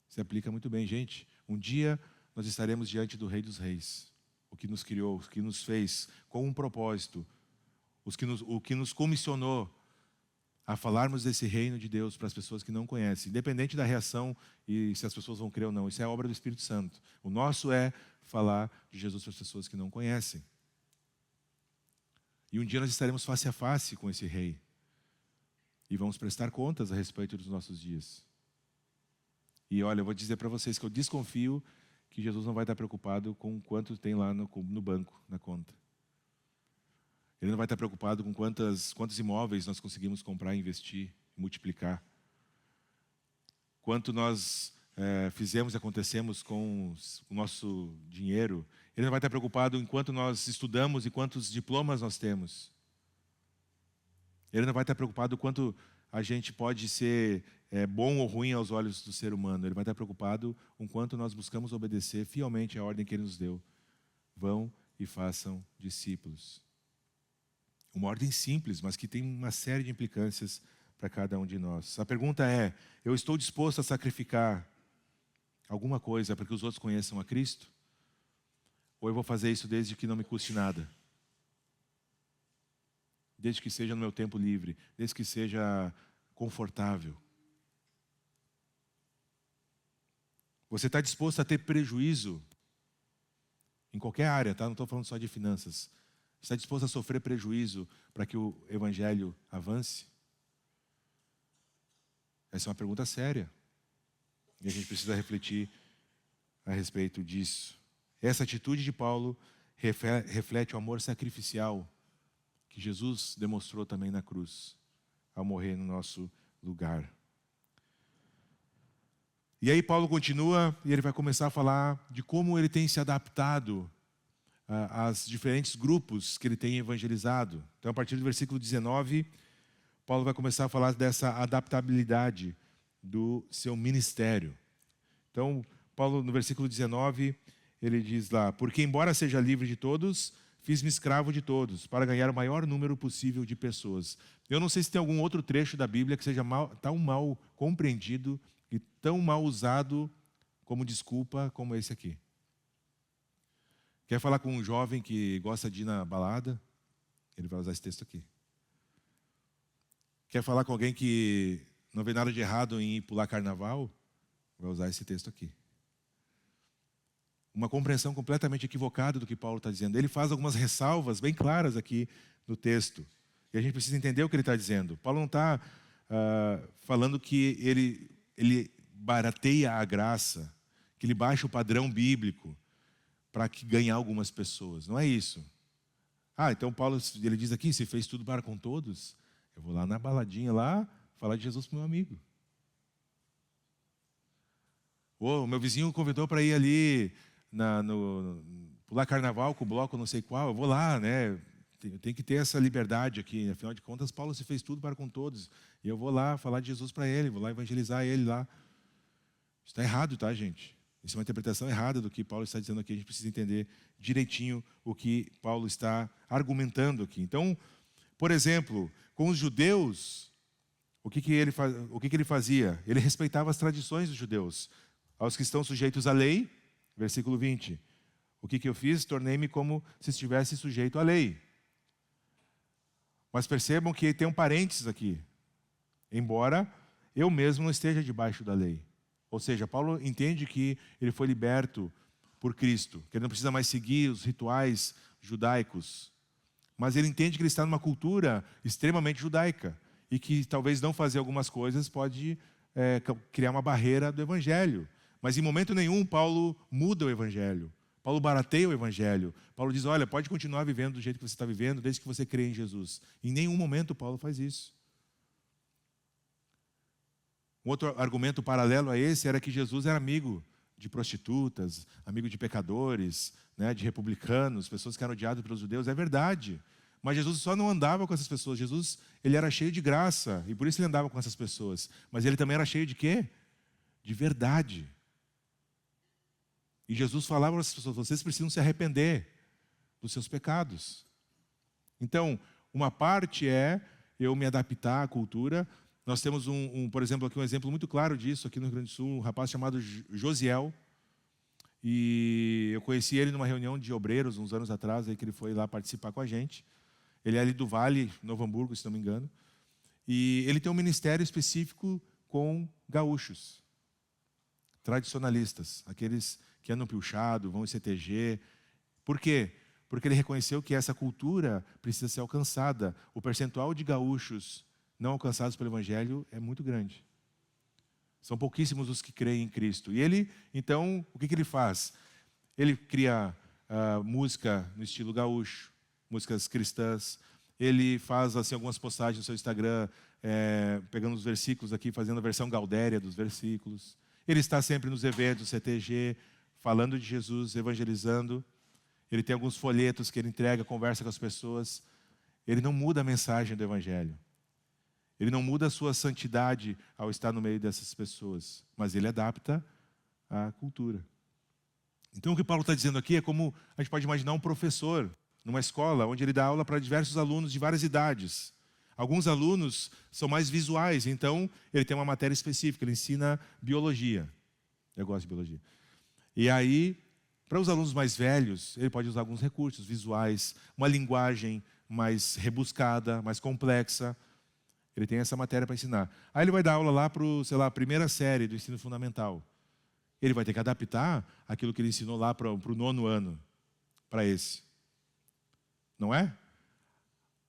se aplica muito bem, gente. Um dia nós estaremos diante do Rei dos Reis, o que nos criou, o que nos fez com um propósito, o que nos comissionou a falarmos desse reino de Deus para as pessoas que não conhecem, independente da reação e se as pessoas vão crer ou não. Isso é obra do Espírito Santo. O nosso é falar de Jesus para as pessoas que não conhecem. E um dia nós estaremos face a face com esse rei. E vamos prestar contas a respeito dos nossos dias. E olha, eu vou dizer para vocês que eu desconfio que Jesus não vai estar preocupado com quanto tem lá no banco, na conta. Ele não vai estar preocupado com quantos imóveis nós conseguimos comprar, investir, multiplicar. Quanto nós fizemos e acontecemos com o nosso dinheiro. Ele não vai estar preocupado em quanto nós estudamos e quantos diplomas nós temos. Ele não vai estar preocupado quanto a gente pode ser bom ou ruim aos olhos do ser humano. Ele vai estar preocupado com quanto nós buscamos obedecer fielmente à ordem que Ele nos deu. Vão e façam discípulos. Uma ordem simples, mas que tem uma série de implicâncias para cada um de nós. A pergunta é, eu estou disposto a sacrificar alguma coisa para que os outros conheçam a Cristo? Ou eu vou fazer isso desde que não me custe nada? Desde que seja no meu tempo livre, desde que seja confortável. Você está disposto a ter prejuízo em qualquer área, tá? Não estou falando só de finanças. Está disposto a sofrer prejuízo para que o evangelho avance? Essa é uma pergunta séria. E a gente precisa refletir a respeito disso. Essa atitude de Paulo reflete o amor sacrificial que Jesus demonstrou também na cruz, ao morrer no nosso lugar. E aí Paulo continua e ele vai começar a falar de como ele tem se adaptado aos diferentes grupos que ele tem evangelizado. Então, a partir do versículo 19, Paulo vai começar a falar dessa adaptabilidade do seu ministério. Então, Paulo, no versículo 19, ele diz lá: porque embora seja livre de todos, fiz-me escravo de todos, para ganhar o maior número possível de pessoas. Eu não sei se tem algum outro trecho da Bíblia que seja tão mal compreendido e tão mal usado como desculpa como esse aqui. Quer falar com um jovem que gosta de ir na balada? Ele vai usar esse texto aqui. Quer falar com alguém que não vê nada de errado em ir pular carnaval? Vai usar esse texto aqui. Uma compreensão completamente equivocada do que Paulo está dizendo. Ele faz algumas ressalvas bem claras aqui no texto. E a gente precisa entender o que ele está dizendo. Paulo não está falando que ele barateia a graça, que ele baixa o padrão bíblico para ganhar algumas pessoas. Não é isso. Então Paulo, ele diz aqui, se fez tudo para com todos, eu vou lá na baladinha lá falar de Jesus para o meu amigo. O meu vizinho convidou para ir ali pular carnaval com o bloco não sei qual, eu vou lá, né? Tem que ter essa liberdade aqui. Afinal de contas, Paulo se fez tudo para com todos. E eu vou lá falar de Jesus para ele, vou lá evangelizar ele lá. Isso está errado, tá, gente? Isso é uma interpretação errada do que Paulo está dizendo aqui. A gente precisa entender direitinho o que Paulo está argumentando aqui. Então, por exemplo, com os judeus, o que ele fazia? Ele respeitava as tradições dos judeus. Aos que estão sujeitos à lei, versículo 20. O que eu fiz? Tornei-me como se estivesse sujeito à lei. Mas percebam que tem um parênteses aqui. Embora eu mesmo não esteja debaixo da lei. Ou seja, Paulo entende que ele foi liberto por Cristo, que ele não precisa mais seguir os rituais judaicos. Mas ele entende que ele está numa cultura extremamente judaica e que talvez não fazer algumas coisas pode criar uma barreira do evangelho. Mas em momento nenhum Paulo muda o evangelho. Paulo barateia o evangelho. Paulo diz, olha, pode continuar vivendo do jeito que você está vivendo, desde que você crê em Jesus. Em nenhum momento Paulo faz isso. Um outro argumento paralelo a esse era que Jesus era amigo de prostitutas, amigo de pecadores, né, de republicanos, pessoas que eram odiadas pelos judeus. É verdade. Mas Jesus só não andava com essas pessoas. Jesus, ele era cheio de graça, e por isso ele andava com essas pessoas. Mas ele também era cheio de quê? De verdade. E Jesus falava para as pessoas, vocês precisam se arrepender dos seus pecados. Então, uma parte é eu me adaptar à cultura. Nós temos, por exemplo, aqui um exemplo muito claro disso, aqui no Rio Grande do Sul, um rapaz chamado Josiel. E eu conheci ele numa reunião de obreiros, uns anos atrás, aí que ele foi lá participar com a gente. Ele é ali do Vale, Novo Hamburgo, se não me engano. E ele tem um ministério específico com gaúchos, tradicionalistas, aqueles que andam piochado, vão em CTG. Por quê? Porque ele reconheceu que essa cultura precisa ser alcançada. O percentual de gaúchos não alcançados pelo Evangelho é muito grande. São pouquíssimos os que creem em Cristo. E ele, então, o que ele faz? Ele cria música no estilo gaúcho, músicas cristãs. Ele faz assim, algumas postagens no seu Instagram, pegando os versículos aqui, fazendo a versão gaudéria dos versículos. Ele está sempre nos eventos CTG, falando de Jesus, evangelizando. Ele tem alguns folhetos que ele entrega, conversa com as pessoas. Ele não muda a mensagem do Evangelho. Ele não muda a sua santidade ao estar no meio dessas pessoas, mas ele adapta a cultura. Então o que Paulo está dizendo aqui é como a gente pode imaginar um professor numa escola onde ele dá aula para diversos alunos de várias idades. Alguns alunos são mais visuais, então ele tem uma matéria específica, ele ensina biologia. Eu gosto de biologia. E aí, para os alunos mais velhos, ele pode usar alguns recursos visuais, uma linguagem mais rebuscada, mais complexa. Ele tem essa matéria para ensinar. Aí ele vai dar aula lá para, a primeira série do ensino fundamental. Ele vai ter que adaptar aquilo que ele ensinou lá para o 9º ano, para esse. Não é?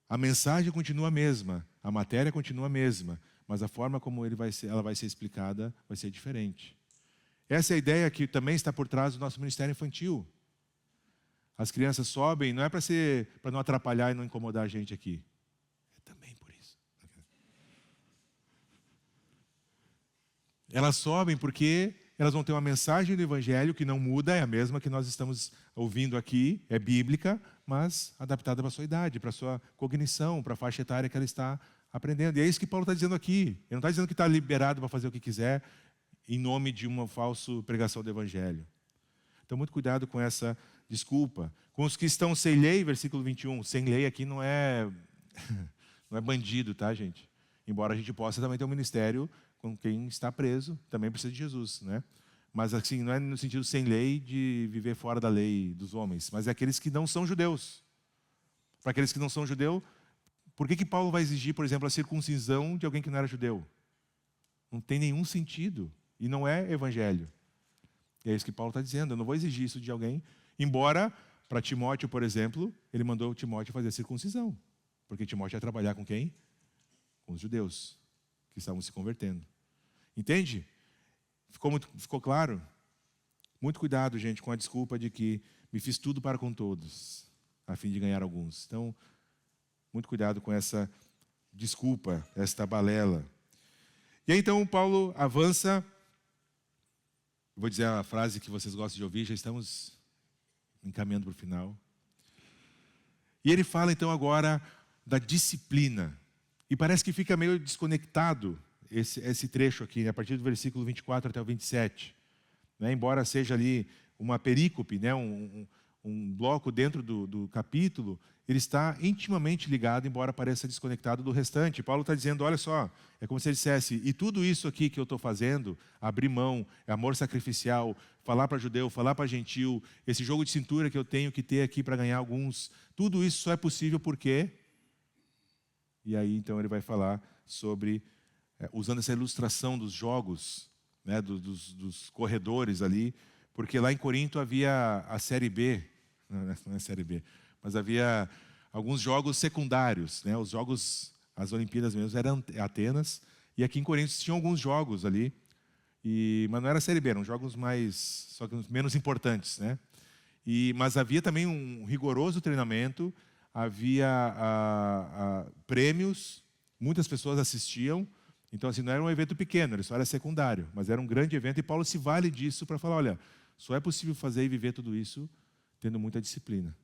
A mensagem continua a mesma, a matéria continua a mesma, mas a forma como ela vai ser explicada vai ser diferente. Essa é a ideia que também está por trás do nosso ministério infantil. As crianças sobem, não é para não atrapalhar e não incomodar a gente aqui. É também por isso. Elas sobem porque elas vão ter uma mensagem do Evangelho que não muda, é a mesma que nós estamos ouvindo aqui, é bíblica, mas adaptada para a sua idade, para a sua cognição, para a faixa etária que ela está aprendendo. E é isso que Paulo está dizendo aqui. Ele não está dizendo que está liberado para fazer o que quiser em nome de uma falsa pregação do Evangelho. Então, muito cuidado com essa desculpa. Com os que estão sem lei, versículo 21. Sem lei aqui não é bandido, tá, gente? Embora a gente possa também ter um ministério com quem está preso, também precisa de Jesus, né? Mas assim, não é no sentido sem lei de viver fora da lei dos homens, mas é aqueles que não são judeus. Para aqueles que não são judeus, por que Paulo vai exigir, por exemplo, a circuncisão de alguém que não era judeu? Não tem nenhum sentido. E não é evangelho. E é isso que Paulo está dizendo. Eu não vou exigir isso de alguém. Embora, para Timóteo, por exemplo, ele mandou Timóteo fazer a circuncisão. Porque Timóteo ia trabalhar com quem? Com os judeus que estavam se convertendo. Entende? Ficou claro? Muito cuidado, gente, com a desculpa de que me fiz tudo para com todos, a fim de ganhar alguns. Então, muito cuidado com essa desculpa, esta balela. E aí, então, Paulo avança. Vou dizer a frase que vocês gostam de ouvir, já estamos encaminhando para o final. E ele fala, então, agora da disciplina. E parece que fica meio desconectado esse trecho aqui, né, a partir do versículo 24 até o 27. Né, embora seja ali uma perícope, né, um bloco dentro do capítulo, ele está intimamente ligado, embora pareça desconectado do restante. Paulo está dizendo, olha só, é como se ele dissesse, e tudo isso aqui que eu estou fazendo, abrir mão, amor sacrificial, falar para judeu, falar para gentil, esse jogo de cintura que eu tenho que ter aqui para ganhar alguns, tudo isso só é possível porque... E aí, então, ele vai falar sobre, usando essa ilustração dos jogos, né, dos corredores ali, porque lá em Corinto havia a Série B, não é Série B, mas havia alguns jogos secundários, né, os jogos, as Olimpíadas mesmo eram Atenas, e aqui em Corinto tinham alguns jogos ali, mas não era Série B, eram jogos só que menos importantes, né? Mas havia também um rigoroso treinamento, havia prêmios, muitas pessoas assistiam, então assim, não era um evento pequeno, ele só era secundário, mas era um grande evento e Paulo se vale disso para falar, olha, só é possível fazer e viver tudo isso tendo muita disciplina,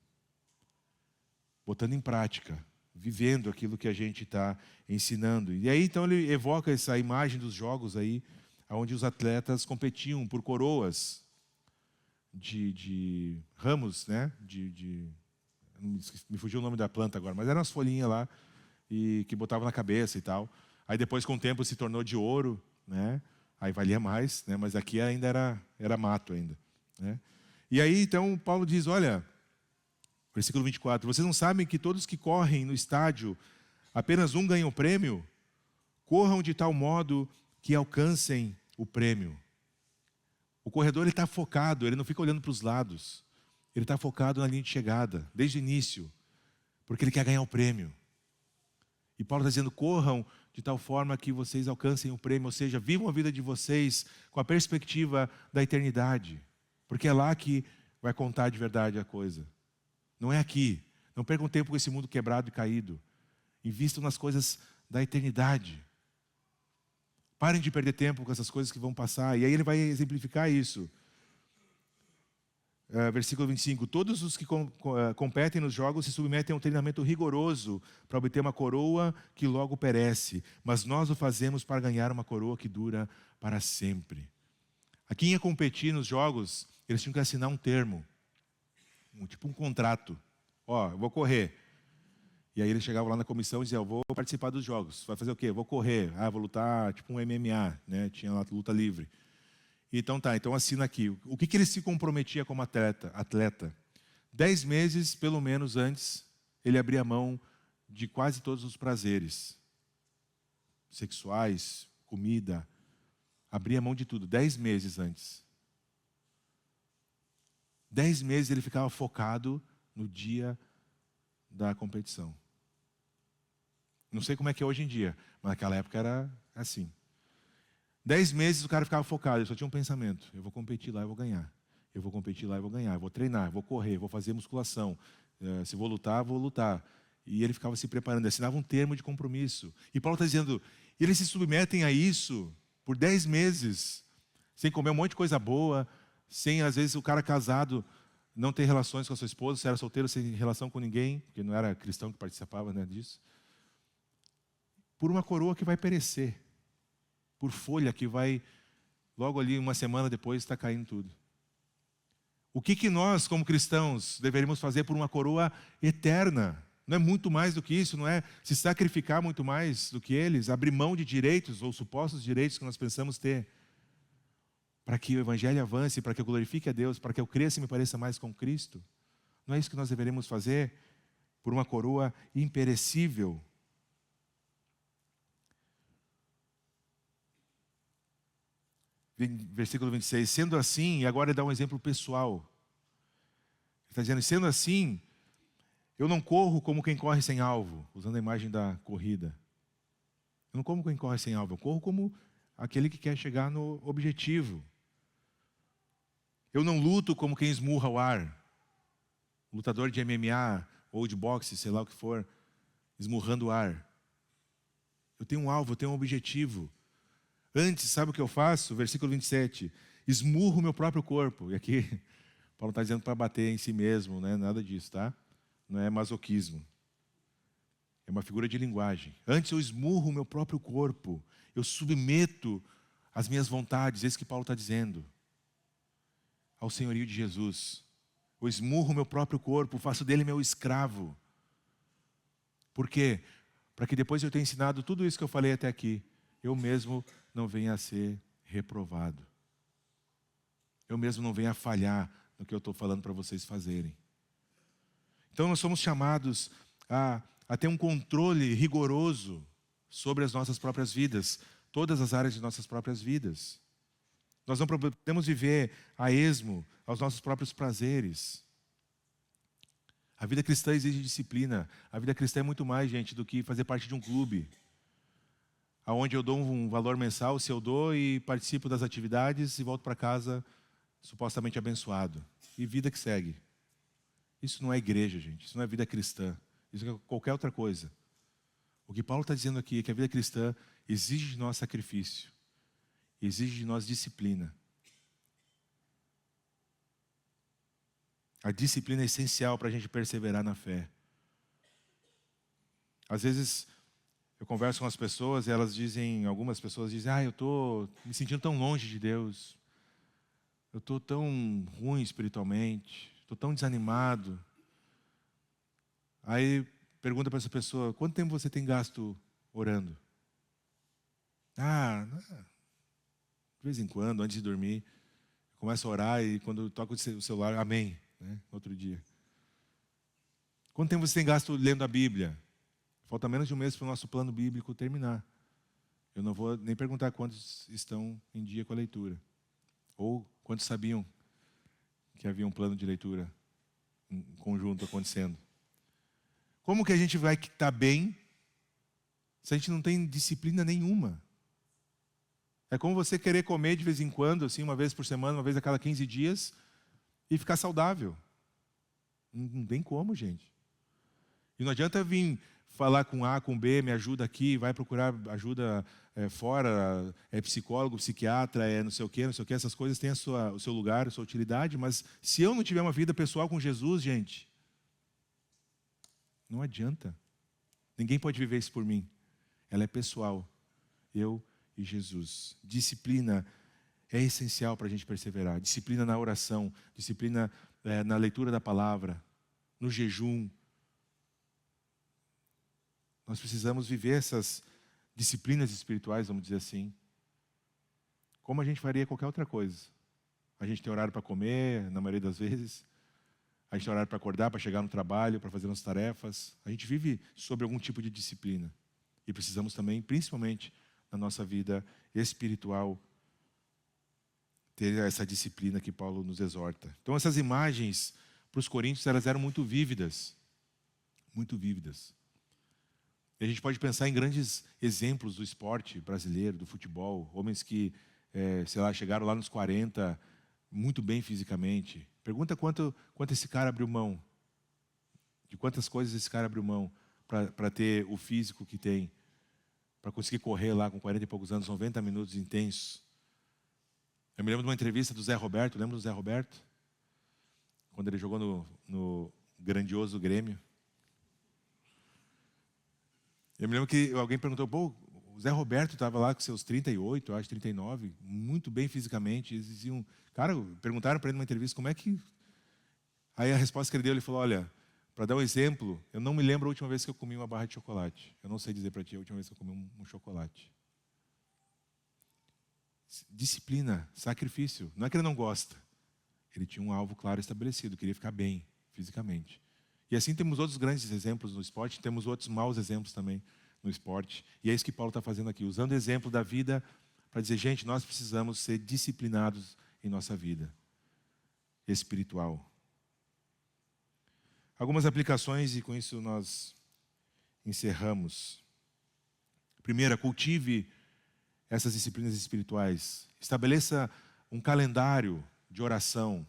botando em prática, vivendo aquilo que a gente está ensinando. E aí então ele evoca essa imagem dos jogos aí, onde os atletas competiam por coroas de ramos, né, me fugiu o nome da planta agora, mas eram as folhinhas lá e que botavam na cabeça e tal. Aí depois, com o tempo, se tornou de ouro, né? Aí valia mais, né? Mas aqui ainda era mato ainda, né? E aí, então, Paulo diz, olha, versículo 24, vocês não sabem que todos que correm no estádio, apenas um ganha o prêmio? Corram de tal modo que alcancem o prêmio. O corredor está focado, ele não fica olhando para os lados. Ele está focado na linha de chegada, desde o início, porque ele quer ganhar o prêmio. E Paulo está dizendo, corram de tal forma que vocês alcancem o prêmio, ou seja, vivam a vida de vocês com a perspectiva da eternidade, porque é lá que vai contar de verdade a coisa. Não é aqui. Não percam tempo com esse mundo quebrado e caído. Invistam nas coisas da eternidade. Parem de perder tempo com essas coisas que vão passar. E aí ele vai exemplificar isso. Versículo 25, todos os que competem nos jogos se submetem a um treinamento rigoroso para obter uma coroa que logo perece, mas nós o fazemos para ganhar uma coroa que dura para sempre. A quem ia competir nos jogos, eles tinham que assinar um termo, tipo um contrato. Ó, eu vou correr. E aí eles chegavam lá na comissão e diziam, eu vou participar dos jogos. Vai fazer o quê? Vou correr. Vou lutar tipo um MMA, né? Tinha lá luta livre. Então tá, então assina aqui. O que ele se comprometia como atleta? 10 meses, pelo menos antes, ele abria mão de quase todos os prazeres sexuais, comida, abria mão de tudo, 10 meses antes. 10 meses ele ficava focado no dia da competição. Não sei como é que é hoje em dia, mas naquela época era assim. 10 meses o cara ficava focado, ele só tinha um pensamento, eu vou competir lá e vou ganhar. Eu vou competir lá e vou ganhar, eu vou treinar, vou correr, vou fazer musculação. Se vou lutar, vou lutar. E ele ficava se preparando, assinava um termo de compromisso. E Paulo está dizendo, eles se submetem a isso por 10 meses, sem comer um monte de coisa boa, sem, às vezes, o cara casado não ter relações com a sua esposa, se era solteiro, sem relação com ninguém, porque não era cristão que participava, né, disso. por uma coroa que vai perecer, por folha que vai, logo ali, uma semana depois, está caindo tudo. O que nós, como cristãos, deveríamos fazer por uma coroa eterna? Não é muito mais do que isso, não é se sacrificar muito mais do que eles, abrir mão de direitos ou supostos direitos que nós pensamos ter, para que o Evangelho avance, para que eu glorifique a Deus, para que eu cresça e me pareça mais com Cristo? Não é isso que nós deveríamos fazer por uma coroa imperecível? Versículo 26, sendo assim, e agora ele dá um exemplo pessoal. Ele está dizendo, sendo assim, eu não corro como quem corre sem alvo, usando a imagem da corrida. Eu não como quem corre sem alvo, eu corro como aquele que quer chegar no objetivo. Eu não luto como quem esmurra o ar. Lutador de MMA ou de boxe, sei lá o que for, esmurrando o ar. Eu tenho um alvo, eu tenho um objetivo. Antes, sabe o que eu faço? Versículo 27. Esmurro o meu próprio corpo. E aqui, Paulo está dizendo para bater em si mesmo, né? Nada disso, tá? Não é masoquismo. É uma figura de linguagem. Antes eu esmurro o meu próprio corpo. Eu submeto as minhas vontades, é isso que Paulo está dizendo, ao senhorio de Jesus. Eu esmurro o meu próprio corpo, faço dele meu escravo. Por quê? Para que depois eu tenha ensinado tudo isso que eu falei até aqui, eu mesmo não venha a ser reprovado. Eu mesmo não venha a falhar no que eu estou falando para vocês fazerem. Então nós somos chamados a ter um controle rigoroso sobre as nossas próprias vidas, todas as áreas de nossas próprias vidas. Nós não podemos viver a esmo aos nossos próprios prazeres. A vida cristã exige disciplina. A vida cristã é muito mais, gente, do que fazer parte de um clube, onde eu dou um valor mensal, se eu dou, e participo das atividades e volto para casa supostamente abençoado. E vida que segue. Isso não é igreja, gente. Isso não é vida cristã. Isso é qualquer outra coisa. O que Paulo está dizendo aqui é que a vida cristã exige de nós sacrifício. Exige de nós disciplina. A disciplina é essencial para a gente perseverar na fé. Às vezes, eu converso com as pessoas e elas dizem, algumas pessoas dizem, eu estou me sentindo tão longe de Deus. Eu estou tão ruim espiritualmente. Estou tão desanimado. Aí pergunta para essa pessoa, quanto tempo você tem gasto orando? De vez em quando, antes de dormir, eu começo a orar e quando eu toco o celular, amém, né? Outro dia. Quanto tempo você tem gasto lendo a Bíblia? Falta menos de um mês para o nosso plano bíblico terminar. Eu não vou nem perguntar quantos estão em dia com a leitura. Ou quantos sabiam que havia um plano de leitura em conjunto acontecendo. Como que a gente vai estar bem se a gente não tem disciplina nenhuma? É como você querer comer de vez em quando, assim, uma vez por semana, uma vez a cada 15 dias, e ficar saudável. Não tem como, gente. E não adianta vir falar com A, com B, me ajuda aqui, vai procurar ajuda fora, psicólogo, psiquiatra, não sei o quê, essas coisas têm o seu lugar, a sua utilidade, mas se eu não tiver uma vida pessoal com Jesus, gente, não adianta. Ninguém pode viver isso por mim. Ela é pessoal. Eu e Jesus. Disciplina é essencial para a gente perseverar. Disciplina na oração, disciplina na leitura da palavra, no jejum. Nós precisamos viver essas disciplinas espirituais, vamos dizer assim, como a gente faria qualquer outra coisa. A gente tem horário para comer, na maioria das vezes. A gente tem horário para acordar, para chegar no trabalho, para fazer as tarefas. A gente vive sob algum tipo de disciplina. E precisamos também, principalmente na nossa vida espiritual, ter essa disciplina que Paulo nos exorta. Então essas imagens para os coríntios, elas eram muito vívidas. Muito vívidas. E a gente pode pensar em grandes exemplos do esporte brasileiro, do futebol. Homens que, chegaram lá nos 40, muito bem fisicamente. Pergunta quanto esse cara abriu mão. De quantas coisas esse cara abriu mão para ter o físico que tem. Para conseguir correr lá com 40 e poucos anos, 90 minutos intensos. Eu me lembro de uma entrevista do Zé Roberto. Lembra do Zé Roberto? Quando ele jogou no grandioso Grêmio. Eu me lembro que alguém perguntou, pô, o Zé Roberto estava lá com seus 38, eu acho, 39, muito bem fisicamente. Eles diziam, cara, perguntaram para ele numa entrevista como é que... Aí a resposta que ele deu, ele falou, olha, para dar um exemplo, eu não me lembro a última vez que eu comi uma barra de chocolate. Eu não sei dizer para ti a última vez que eu comi um chocolate. Disciplina, sacrifício. Não é que ele não gosta. Ele tinha um alvo claro estabelecido, queria ficar bem fisicamente. E assim temos outros grandes exemplos no esporte, temos outros maus exemplos também no esporte. E é isso que Paulo está fazendo aqui, usando o exemplo da vida para dizer, gente, nós precisamos ser disciplinados em nossa vida espiritual. Algumas aplicações e com isso nós encerramos. Primeira, cultive essas disciplinas espirituais. Estabeleça um calendário de oração.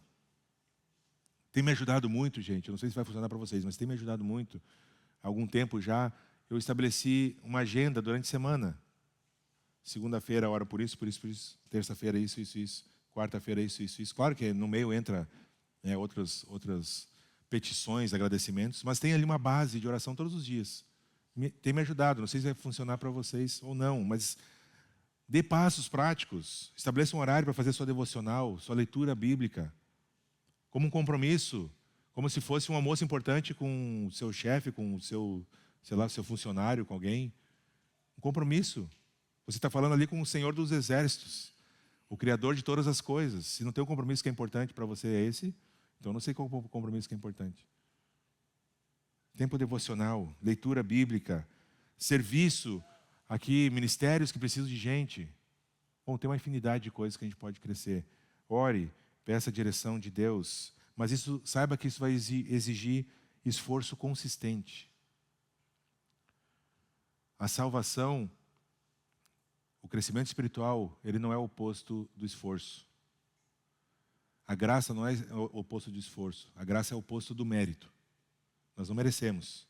Tem me ajudado muito, gente. Eu não sei se vai funcionar para vocês, mas tem me ajudado muito. Há algum tempo já, eu estabeleci uma agenda durante a semana. Segunda-feira, oro por isso, por isso, por isso. Terça-feira, isso, isso, isso. Quarta-feira, isso, isso, isso. Claro que no meio entra outras petições, agradecimentos, mas tem ali uma base de oração todos os dias. Tem me ajudado. Não sei se vai funcionar para vocês ou não, mas dê passos práticos. Estabeleça um horário para fazer sua devocional, sua leitura bíblica. Como um compromisso, como se fosse um almoço importante com o seu chefe, com o seu, sei lá, seu funcionário, com alguém. Um compromisso. Você está falando ali com o Senhor dos Exércitos, o Criador de todas as coisas. Se não tem um compromisso que é importante para você é esse, então não sei qual o compromisso que é importante. Tempo devocional, leitura bíblica, serviço, aqui, ministérios que precisam de gente. Bom, tem uma infinidade de coisas que a gente pode crescer. Ore, peça a direção de Deus, mas isso, saiba que isso vai exigir esforço consistente. A salvação, o crescimento espiritual, ele não é o oposto do esforço. A graça não é o oposto do esforço. A graça é o oposto do mérito. Nós não merecemos,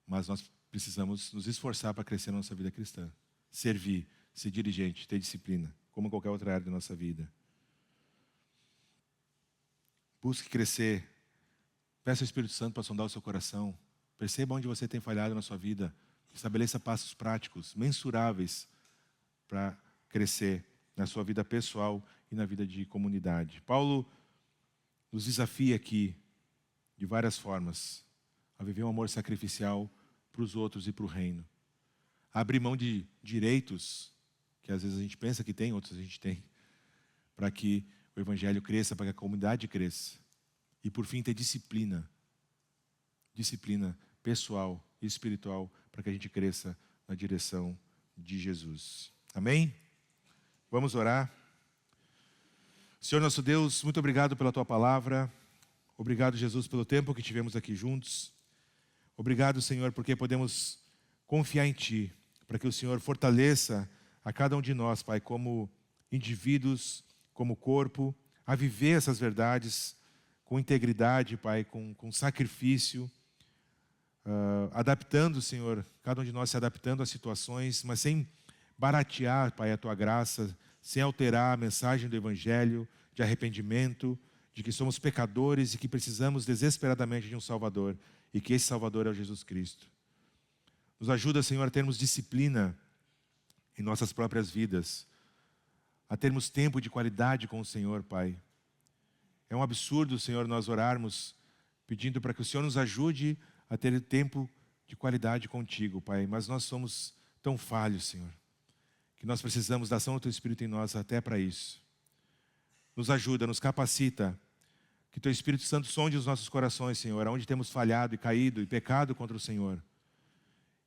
mas nós precisamos nos esforçar para crescer na nossa vida cristã. Servir, ser dirigente, ter disciplina, como em qualquer outra área da nossa vida. Busque crescer. Peça ao Espírito Santo para sondar o seu coração. Perceba onde você tem falhado na sua vida. Estabeleça passos práticos, mensuráveis, para crescer na sua vida pessoal e na vida de comunidade. Paulo nos desafia aqui, de várias formas, a viver um amor sacrificial para os outros e para o reino. A abrir mão de direitos, que às vezes a gente pensa que tem, outros a gente tem, para que o evangelho cresça, para que a comunidade cresça. E por fim ter disciplina. Disciplina pessoal e espiritual, para que a gente cresça na direção de Jesus. Amém? Vamos orar. Senhor nosso Deus, muito obrigado pela Tua palavra. Obrigado, Jesus, pelo tempo que tivemos aqui juntos. Obrigado, Senhor, porque podemos confiar em Ti, para que o Senhor fortaleça a cada um de nós, Pai, como indivíduos, como corpo, a viver essas verdades com integridade, Pai, com sacrifício, adaptando, Senhor, cada um de nós se adaptando às situações, mas sem baratear, Pai, a Tua graça, sem alterar a mensagem do Evangelho, de arrependimento, de que somos pecadores e que precisamos desesperadamente de um Salvador, e que esse Salvador é o Jesus Cristo. Nos ajuda, Senhor, a termos disciplina em nossas próprias vidas, a termos tempo de qualidade com o Senhor, Pai. É um absurdo, Senhor, nós orarmos pedindo para que o Senhor nos ajude a ter tempo de qualidade contigo, Pai. Mas nós somos tão falhos, Senhor, que nós precisamos da ação do Teu Espírito em nós até para isso. Nos ajuda, nos capacita, que Teu Espírito Santo sonde os nossos corações, Senhor, aonde temos falhado e caído e pecado contra o Senhor.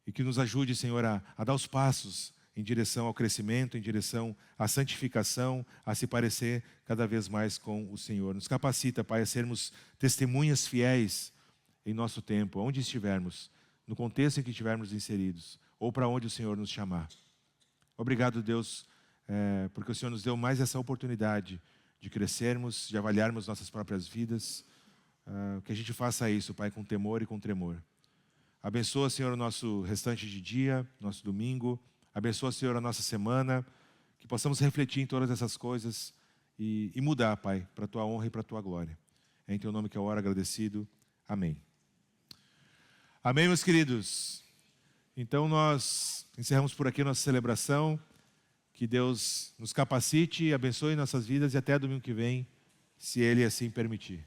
E que nos ajude, Senhor, a dar os passos em direção ao crescimento, em direção à santificação, a se parecer cada vez mais com o Senhor. Nos capacita, Pai, a sermos testemunhas fiéis em nosso tempo, onde estivermos, no contexto em que estivermos inseridos, ou para onde o Senhor nos chamar. Obrigado, Deus, porque o Senhor nos deu mais essa oportunidade de crescermos, de avaliarmos nossas próprias vidas, que a gente faça isso, Pai, com temor e com tremor. Abençoa, Senhor, o nosso restante de dia, nosso domingo. Abençoa, Senhor, a nossa semana, que possamos refletir em todas essas coisas e mudar, Pai, para a Tua honra e para a Tua glória. É em Teu nome que eu oro agradecido. Amém. Amém, meus queridos. Então nós encerramos por aqui a nossa celebração. Que Deus nos capacite e abençoe nossas vidas e até domingo que vem, se Ele assim permitir.